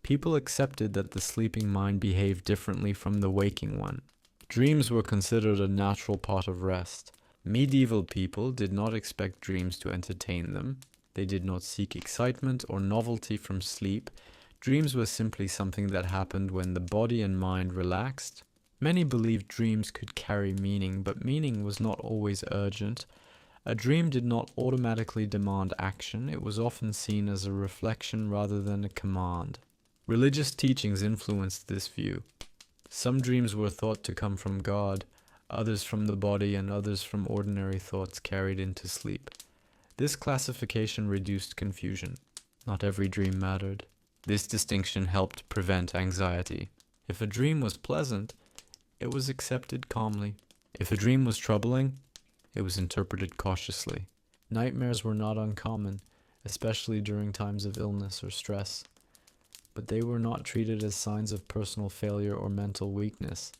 People accepted that the sleeping mind behaved differently from the waking one. Dreams were considered a natural part of rest. Medieval people did not expect dreams to entertain them. They did not seek excitement or novelty from sleep. Dreams were simply something that happened when the body and mind relaxed. Many believed dreams could carry meaning, but meaning was not always urgent. A dream did not automatically demand action. It was often seen as a reflection rather than a command. Religious teachings influenced this view. Some dreams were thought to come from God, others from the body, and others from ordinary thoughts carried into sleep. This classification reduced confusion. Not every dream mattered. This distinction helped prevent anxiety. If a dream was pleasant, it was accepted calmly. If a dream was troubling, it was interpreted cautiously. Nightmares were not uncommon, especially during times of illness or stress. But they were not treated as signs of personal failure or mental weakness.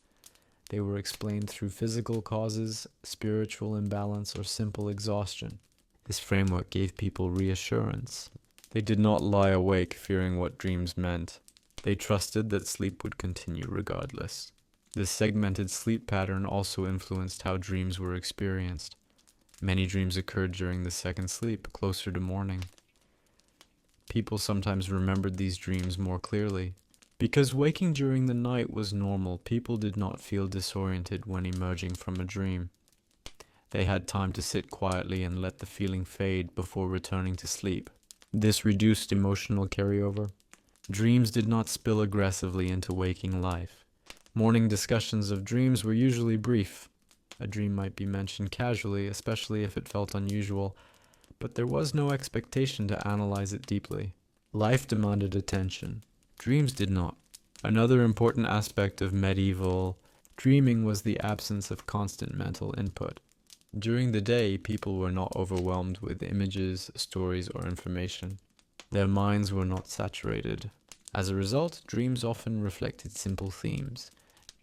They were explained through physical causes, spiritual imbalance, or simple exhaustion. This framework gave people reassurance. They did not lie awake fearing what dreams meant. They trusted that sleep would continue regardless. This segmented sleep pattern also influenced how dreams were experienced. Many dreams occurred during the second sleep, closer to morning. People sometimes remembered these dreams more clearly. Because waking during the night was normal, people did not feel disoriented when emerging from a dream. They had time to sit quietly and let the feeling fade before returning to sleep. This reduced emotional carryover. Dreams did not spill aggressively into waking life. Morning discussions of dreams were usually brief. A dream might be mentioned casually, especially if it felt unusual, but there was no expectation to analyze it deeply. Life demanded attention. Dreams did not. Another important aspect of medieval dreaming was the absence of constant mental input. During the day, people were not overwhelmed with images, stories, or information. Their minds were not saturated. As a result, dreams often reflected simple themes: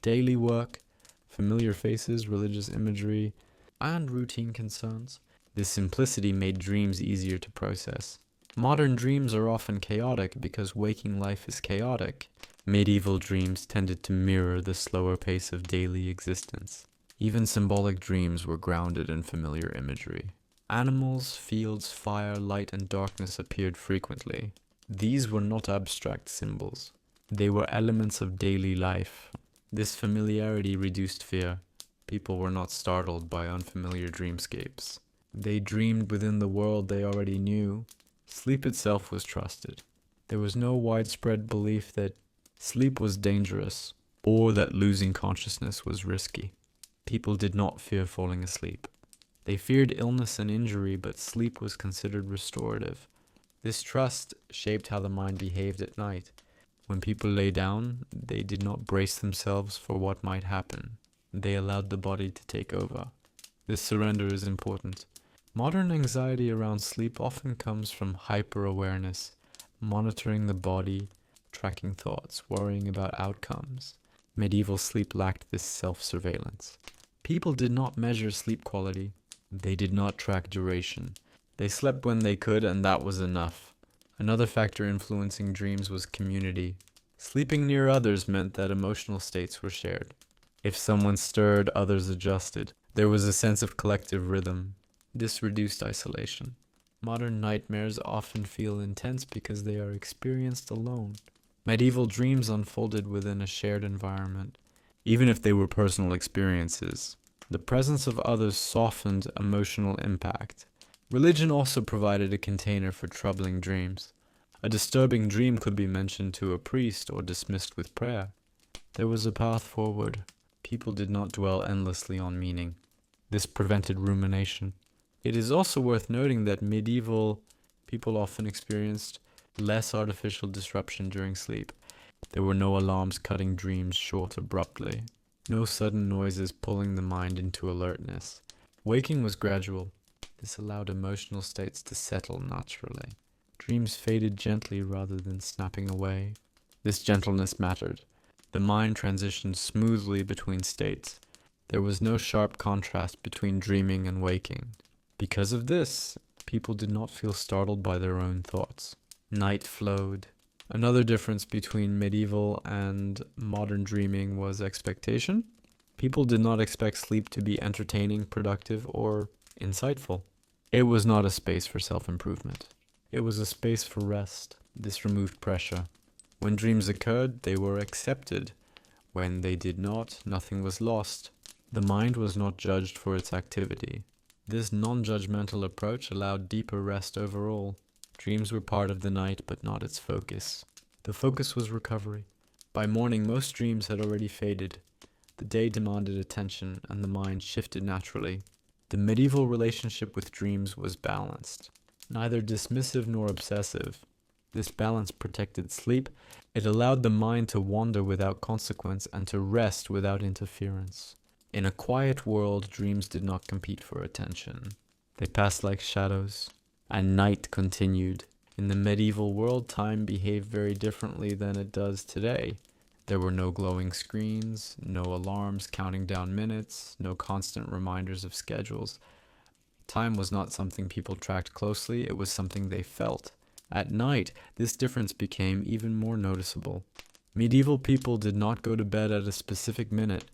daily work, familiar faces, religious imagery, and routine concerns. This simplicity made dreams easier to process. Modern dreams are often chaotic because waking life is chaotic. Medieval dreams tended to mirror the slower pace of daily existence. Even symbolic dreams were grounded in familiar imagery. Animals, fields, fire, light, and darkness appeared frequently. These were not abstract symbols. They were elements of daily life. This familiarity reduced fear. People were not startled by unfamiliar dreamscapes. They dreamed within the world they already knew. Sleep itself was trusted. There was no widespread belief that sleep was dangerous or that losing consciousness was risky. People did not fear falling asleep. They feared illness and injury, but sleep was considered restorative. This trust shaped how the mind behaved at night. When people lay down, they did not brace themselves for what might happen. They allowed the body to take over. This surrender is important. Modern anxiety around sleep often comes from hyper-awareness, monitoring the body, tracking thoughts, worrying about outcomes. Medieval sleep lacked this self-surveillance. People did not measure sleep quality. They did not track duration. They slept when they could, and that was enough. Another factor influencing dreams was community. Sleeping near others meant that emotional states were shared. If someone stirred, others adjusted. There was a sense of collective rhythm. This reduced isolation. Modern nightmares often feel intense because they are experienced alone. Medieval dreams unfolded within a shared environment, even if they were personal experiences. The presence of others softened emotional impact. Religion also provided a container for troubling dreams. A disturbing dream could be mentioned to a priest or dismissed with prayer. There was a path forward. People did not dwell endlessly on meaning. This prevented rumination. It is also worth noting that medieval people often experienced less artificial disruption during sleep. There were no alarms cutting dreams short abruptly. No sudden noises pulling the mind into alertness. Waking was gradual. This allowed emotional states to settle naturally. Dreams faded gently rather than snapping away. This gentleness mattered. The mind transitioned smoothly between states. There was no sharp contrast between dreaming and waking. Because of this, people did not feel startled by their own thoughts. Night flowed. Another difference between medieval and modern dreaming was expectation. People did not expect sleep to be entertaining, productive, or insightful. It was not a space for self-improvement. It was a space for rest. This removed pressure. When dreams occurred, they were accepted. When they did not, nothing was lost. The mind was not judged for its activity. This non-judgmental approach allowed deeper rest overall. Dreams were part of the night, but not its focus. The focus was recovery. By morning, most dreams had already faded. The day demanded attention, and the mind shifted naturally. The medieval relationship with dreams was balanced, neither dismissive nor obsessive. This balance protected sleep. It allowed the mind to wander without consequence and to rest without interference. In a quiet world, dreams did not compete for attention. They passed like shadows, and night continued. In the medieval world, time behaved very differently than it does today. There were no glowing screens, no alarms counting down minutes, no constant reminders of schedules. Time was not something people tracked closely, it was something they felt. At night, this difference became even more noticeable. Medieval people did not go to bed at a specific minute.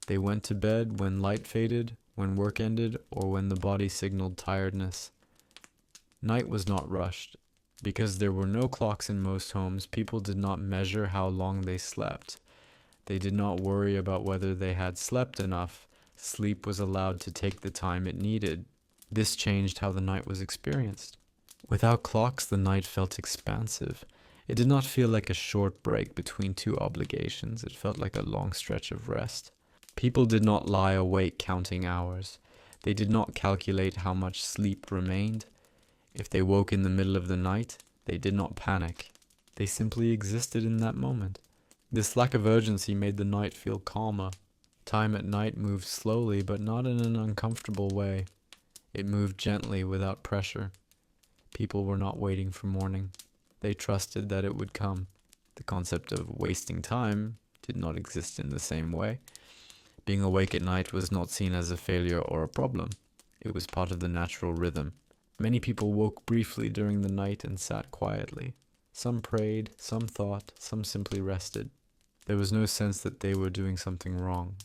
They went to bed when light faded, when work ended, or when the body signaled tiredness. Night was not rushed. Because there were no clocks in most homes, people did not measure how long they slept. They did not worry about whether they had slept enough. Sleep was allowed to take the time it needed. This changed how the night was experienced. Without clocks, the night felt expansive. It did not feel like a short break between two obligations. It felt like a long stretch of rest. People did not lie awake counting hours. They did not calculate how much sleep remained. If they woke in the middle of the night, they did not panic. They simply existed in that moment. This lack of urgency made the night feel calmer. Time at night moved slowly, but not in an uncomfortable way. It moved gently, without pressure. People were not waiting for morning. They trusted that it would come. The concept of wasting time did not exist in the same way. Being awake at night was not seen as a failure or a problem. It was part of the natural rhythm. Many people woke briefly during the night and sat quietly. Some prayed, some thought, some simply rested. There was no sense that they were doing something wrong.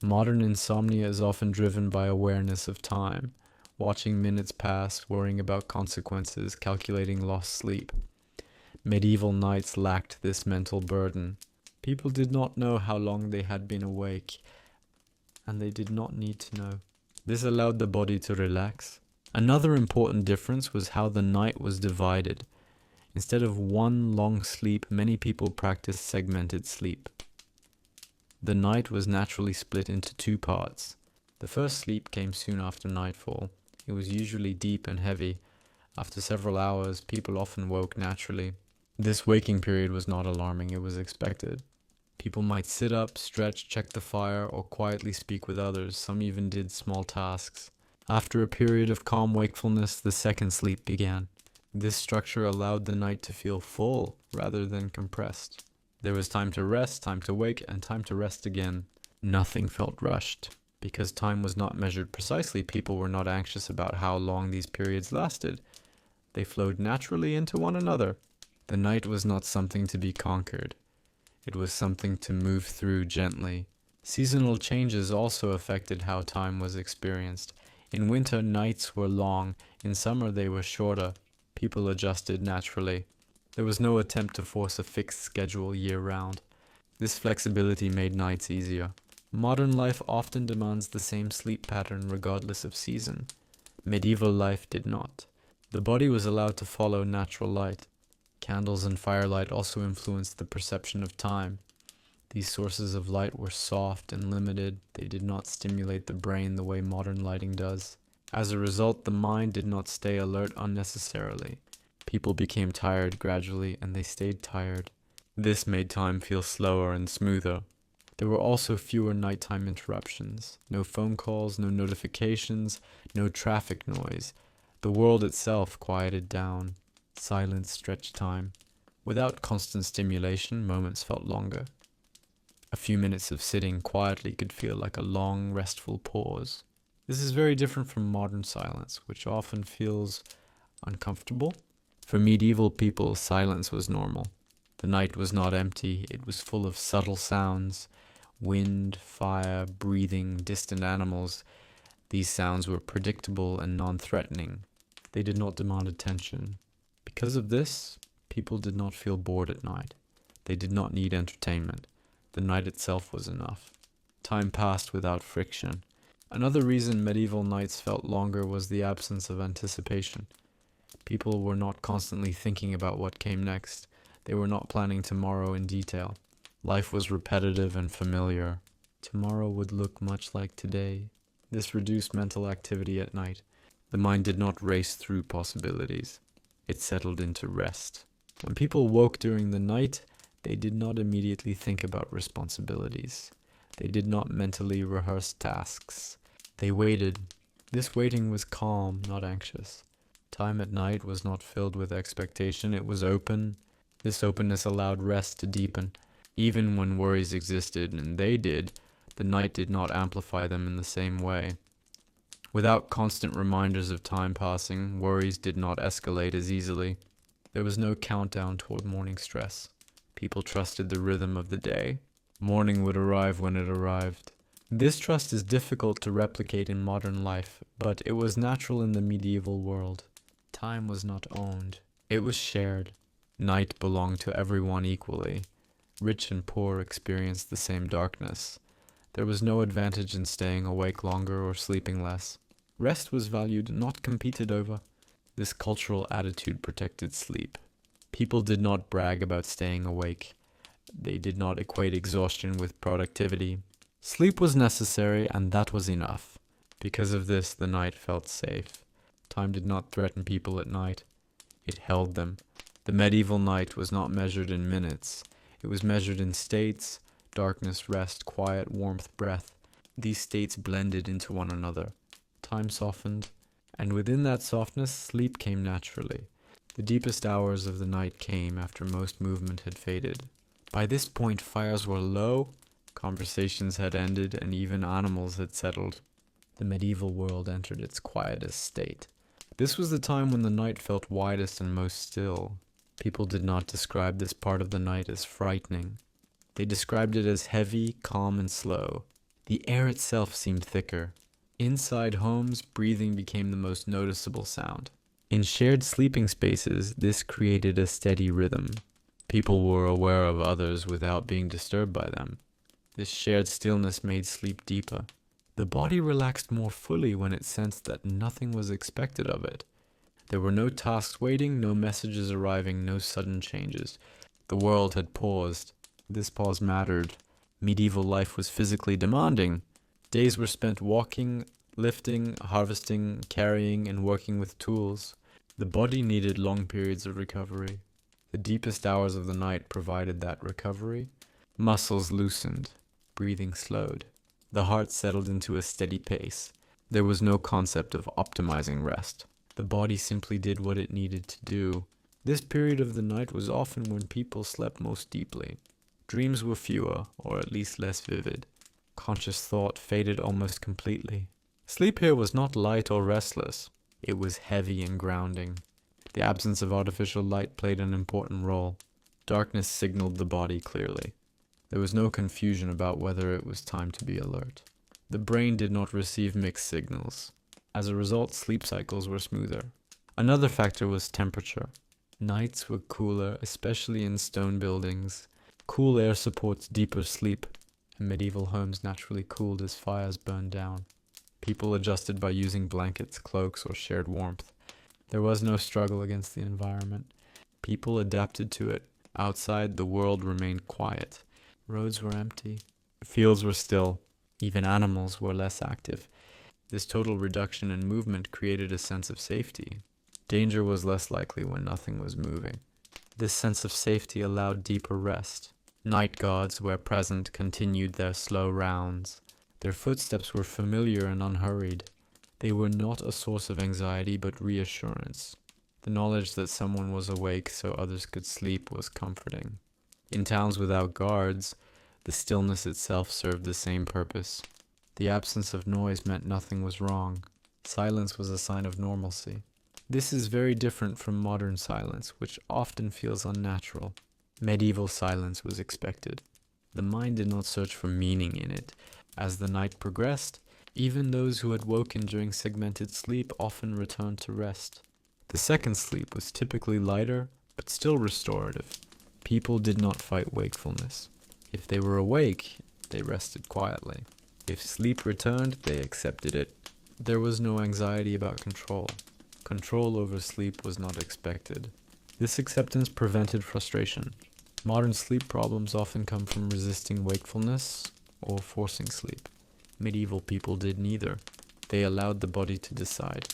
Modern insomnia is often driven by awareness of time, watching minutes pass, worrying about consequences, calculating lost sleep. Medieval nights lacked this mental burden. People did not know how long they had been awake, and they did not need to know. This allowed the body to relax. Another important difference was how the night was divided. Instead of one long sleep, many people practiced segmented sleep. The night was naturally split into two parts. The first sleep came soon after nightfall. It was usually deep and heavy. After several hours, people often woke naturally. This waking period was not alarming, it was expected. People might sit up, stretch, check the fire, or quietly speak with others. Some even did small tasks. After a period of calm wakefulness, the second sleep began. This structure allowed the night to feel full rather than compressed. There was time to rest, time to wake, and time to rest again. Nothing felt rushed. Because time was not measured precisely, people were not anxious about how long these periods lasted. They flowed naturally into one another. The night was not something to be conquered. It was something to move through gently. Seasonal changes also affected how time was experienced. In winter, nights were long. In summer, they were shorter. People adjusted naturally. There was no attempt to force a fixed schedule year-round. This flexibility made nights easier. Modern life often demands the same sleep pattern regardless of season. Medieval life did not. The body was allowed to follow natural light. Candles and firelight also influenced the perception of time. These sources of light were soft and limited. They did not stimulate the brain the way modern lighting does. As a result, the mind did not stay alert unnecessarily. People became tired gradually, and they stayed tired. This made time feel slower and smoother. There were also fewer nighttime interruptions. No phone calls, no notifications, no traffic noise. The world itself quieted down. Silence stretched time. Without constant stimulation, moments felt longer. A few minutes of sitting quietly could feel like a long, restful pause. This is very different from modern silence, which often feels uncomfortable. For medieval people, silence was normal. The night was not empty, it was full of subtle sounds. Wind, fire, breathing, distant animals. These sounds were predictable and non-threatening. They did not demand attention. Because of this, people did not feel bored at night. They did not need entertainment. The night itself was enough. Time passed without friction. Another reason medieval nights felt longer was the absence of anticipation. People were not constantly thinking about what came next. They were not planning tomorrow in detail. Life was repetitive and familiar. Tomorrow would look much like today. This reduced mental activity at night. The mind did not race through possibilities. It settled into rest. When people woke during the night, they did not immediately think about responsibilities. They did not mentally rehearse tasks. They waited. This waiting was calm, not anxious. Time at night was not filled with expectation, it was open. This openness allowed rest to deepen. Even when worries existed, and they did, the night did not amplify them in the same way. Without constant reminders of time passing, worries did not escalate as easily. There was no countdown toward morning stress. People trusted the rhythm of the day. Morning would arrive when it arrived. This trust is difficult to replicate in modern life, but it was natural in the medieval world. Time was not owned. It was shared. Night belonged to everyone equally. Rich and poor experienced the same darkness. There was no advantage in staying awake longer or sleeping less. Rest was valued, not competed over. This cultural attitude protected sleep. People did not brag about staying awake. They did not equate exhaustion with productivity. Sleep was necessary, and that was enough. Because of this, the night felt safe. Time did not threaten people at night. It held them. The medieval night was not measured in minutes. It was measured in states: darkness, rest, quiet, warmth, breath. These states blended into one another. Time softened, and within that softness, sleep came naturally. The deepest hours of the night came after most movement had faded. By this point, fires were low, conversations had ended, and even animals had settled. The medieval world entered its quietest state. This was the time when the night felt widest and most still. People did not describe this part of the night as frightening. They described it as heavy, calm, and slow. The air itself seemed thicker. Inside homes, breathing became the most noticeable sound. In shared sleeping spaces, this created a steady rhythm. People were aware of others without being disturbed by them. This shared stillness made sleep deeper. The body relaxed more fully when it sensed that nothing was expected of it. There were no tasks waiting, no messages arriving, no sudden changes. The world had paused. This pause mattered. Medieval life was physically demanding. Days were spent walking, lifting, harvesting, carrying, and working with tools. The body needed long periods of recovery. The deepest hours of the night provided that recovery. Muscles loosened. Breathing slowed. The heart settled into a steady pace. There was no concept of optimizing rest. The body simply did what it needed to do. This period of the night was often when people slept most deeply. Dreams were fewer, or at least less vivid. Conscious thought faded almost completely. Sleep here was not light or restless. It was heavy and grounding. The absence of artificial light played an important role. Darkness signaled the body clearly. There was no confusion about whether it was time to be alert. The brain did not receive mixed signals. As a result, sleep cycles were smoother. Another factor was temperature. Nights were cooler, especially in stone buildings. Cool air supports deeper sleep, and medieval homes naturally cooled as fires burned down. People adjusted by using blankets, cloaks, or shared warmth. There was no struggle against the environment. People adapted to it. Outside, the world remained quiet. Roads were empty. Fields were still. Even animals were less active. This total reduction in movement created a sense of safety. Danger was less likely when nothing was moving. This sense of safety allowed deeper rest. Night guards, where present, continued their slow rounds. Their footsteps were familiar and unhurried. They were not a source of anxiety but reassurance. The knowledge that someone was awake so others could sleep was comforting. In towns without guards, the stillness itself served the same purpose. The absence of noise meant nothing was wrong. Silence was a sign of normalcy. This is very different from modern silence, which often feels unnatural. Medieval silence was expected. The mind did not search for meaning in it. As the night progressed, even those who had woken during segmented sleep often returned to rest. The second sleep was typically lighter, but still restorative. People did not fight wakefulness. If they were awake, they rested quietly. If sleep returned, they accepted it. There was no anxiety about control. Control over sleep was not expected. This acceptance prevented frustration. Modern sleep problems often come from resisting wakefulness or forcing sleep. Medieval people did neither. They allowed the body to decide.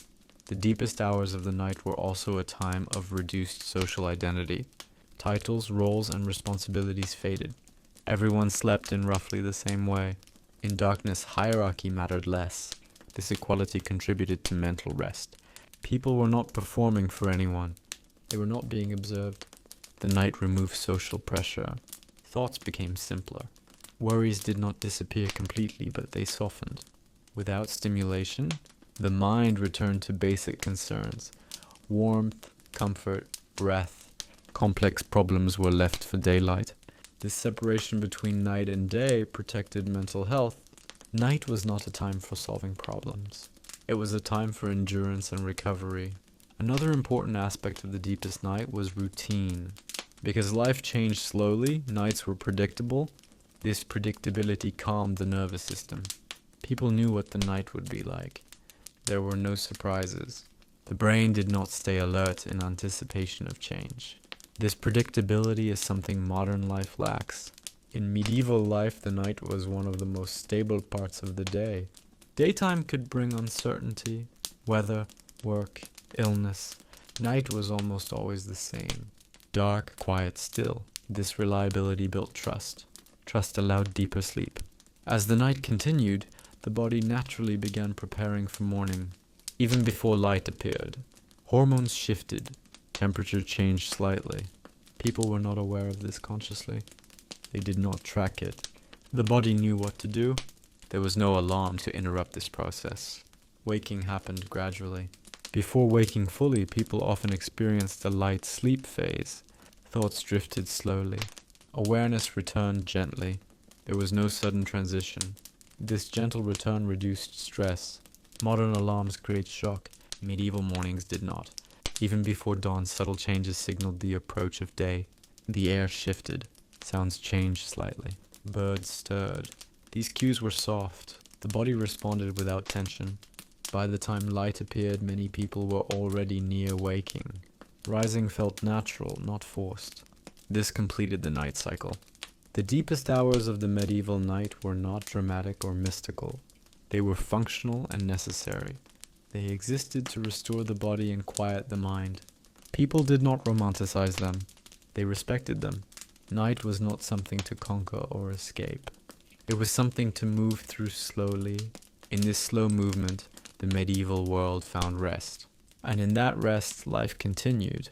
The deepest hours of the night were also a time of reduced social identity. Titles, roles, and responsibilities faded. Everyone slept in roughly the same way. In darkness, hierarchy mattered less. This equality contributed to mental rest. People were not performing for anyone. They were not being observed. The night removed social pressure. Thoughts became simpler. Worries did not disappear completely, but they softened. Without stimulation, the mind returned to basic concerns. Warmth, comfort, breath. Complex problems were left for daylight. This separation between night and day protected mental health. Night was not a time for solving problems. It was a time for endurance and recovery. Another important aspect of the deepest night was routine. Because life changed slowly, nights were predictable. This predictability calmed the nervous system. People knew what the night would be like. There were no surprises. The brain did not stay alert in anticipation of change. This predictability is something modern life lacks. In medieval life, the night was one of the most stable parts of the day. Daytime could bring uncertainty, weather, work, illness. Night was almost always the same. Dark, quiet, still. This reliability built trust. Trust allowed deeper sleep. As the night continued, the body naturally began preparing for morning. Even before light appeared, hormones shifted. Temperature changed slightly. People were not aware of this consciously. They did not track it. The body knew what to do. There was no alarm to interrupt this process. Waking happened gradually. Before waking fully, people often experienced a light sleep phase. Thoughts drifted slowly. Awareness returned gently. There was no sudden transition. This gentle return reduced stress. Modern alarms create shock. Medieval mornings did not. Even before dawn, subtle changes signaled the approach of day. The air shifted. Sounds changed slightly. Birds stirred. These cues were soft. The body responded without tension. By the time light appeared, many people were already near waking. Rising felt natural, not forced. This completed the night cycle. The deepest hours of the medieval night were not dramatic or mystical. They were functional and necessary. They existed to restore the body and quiet the mind. People did not romanticize them. They respected them. Night was not something to conquer or escape. It was something to move through slowly. In this slow movement, the medieval world found rest. And in that rest, life continued.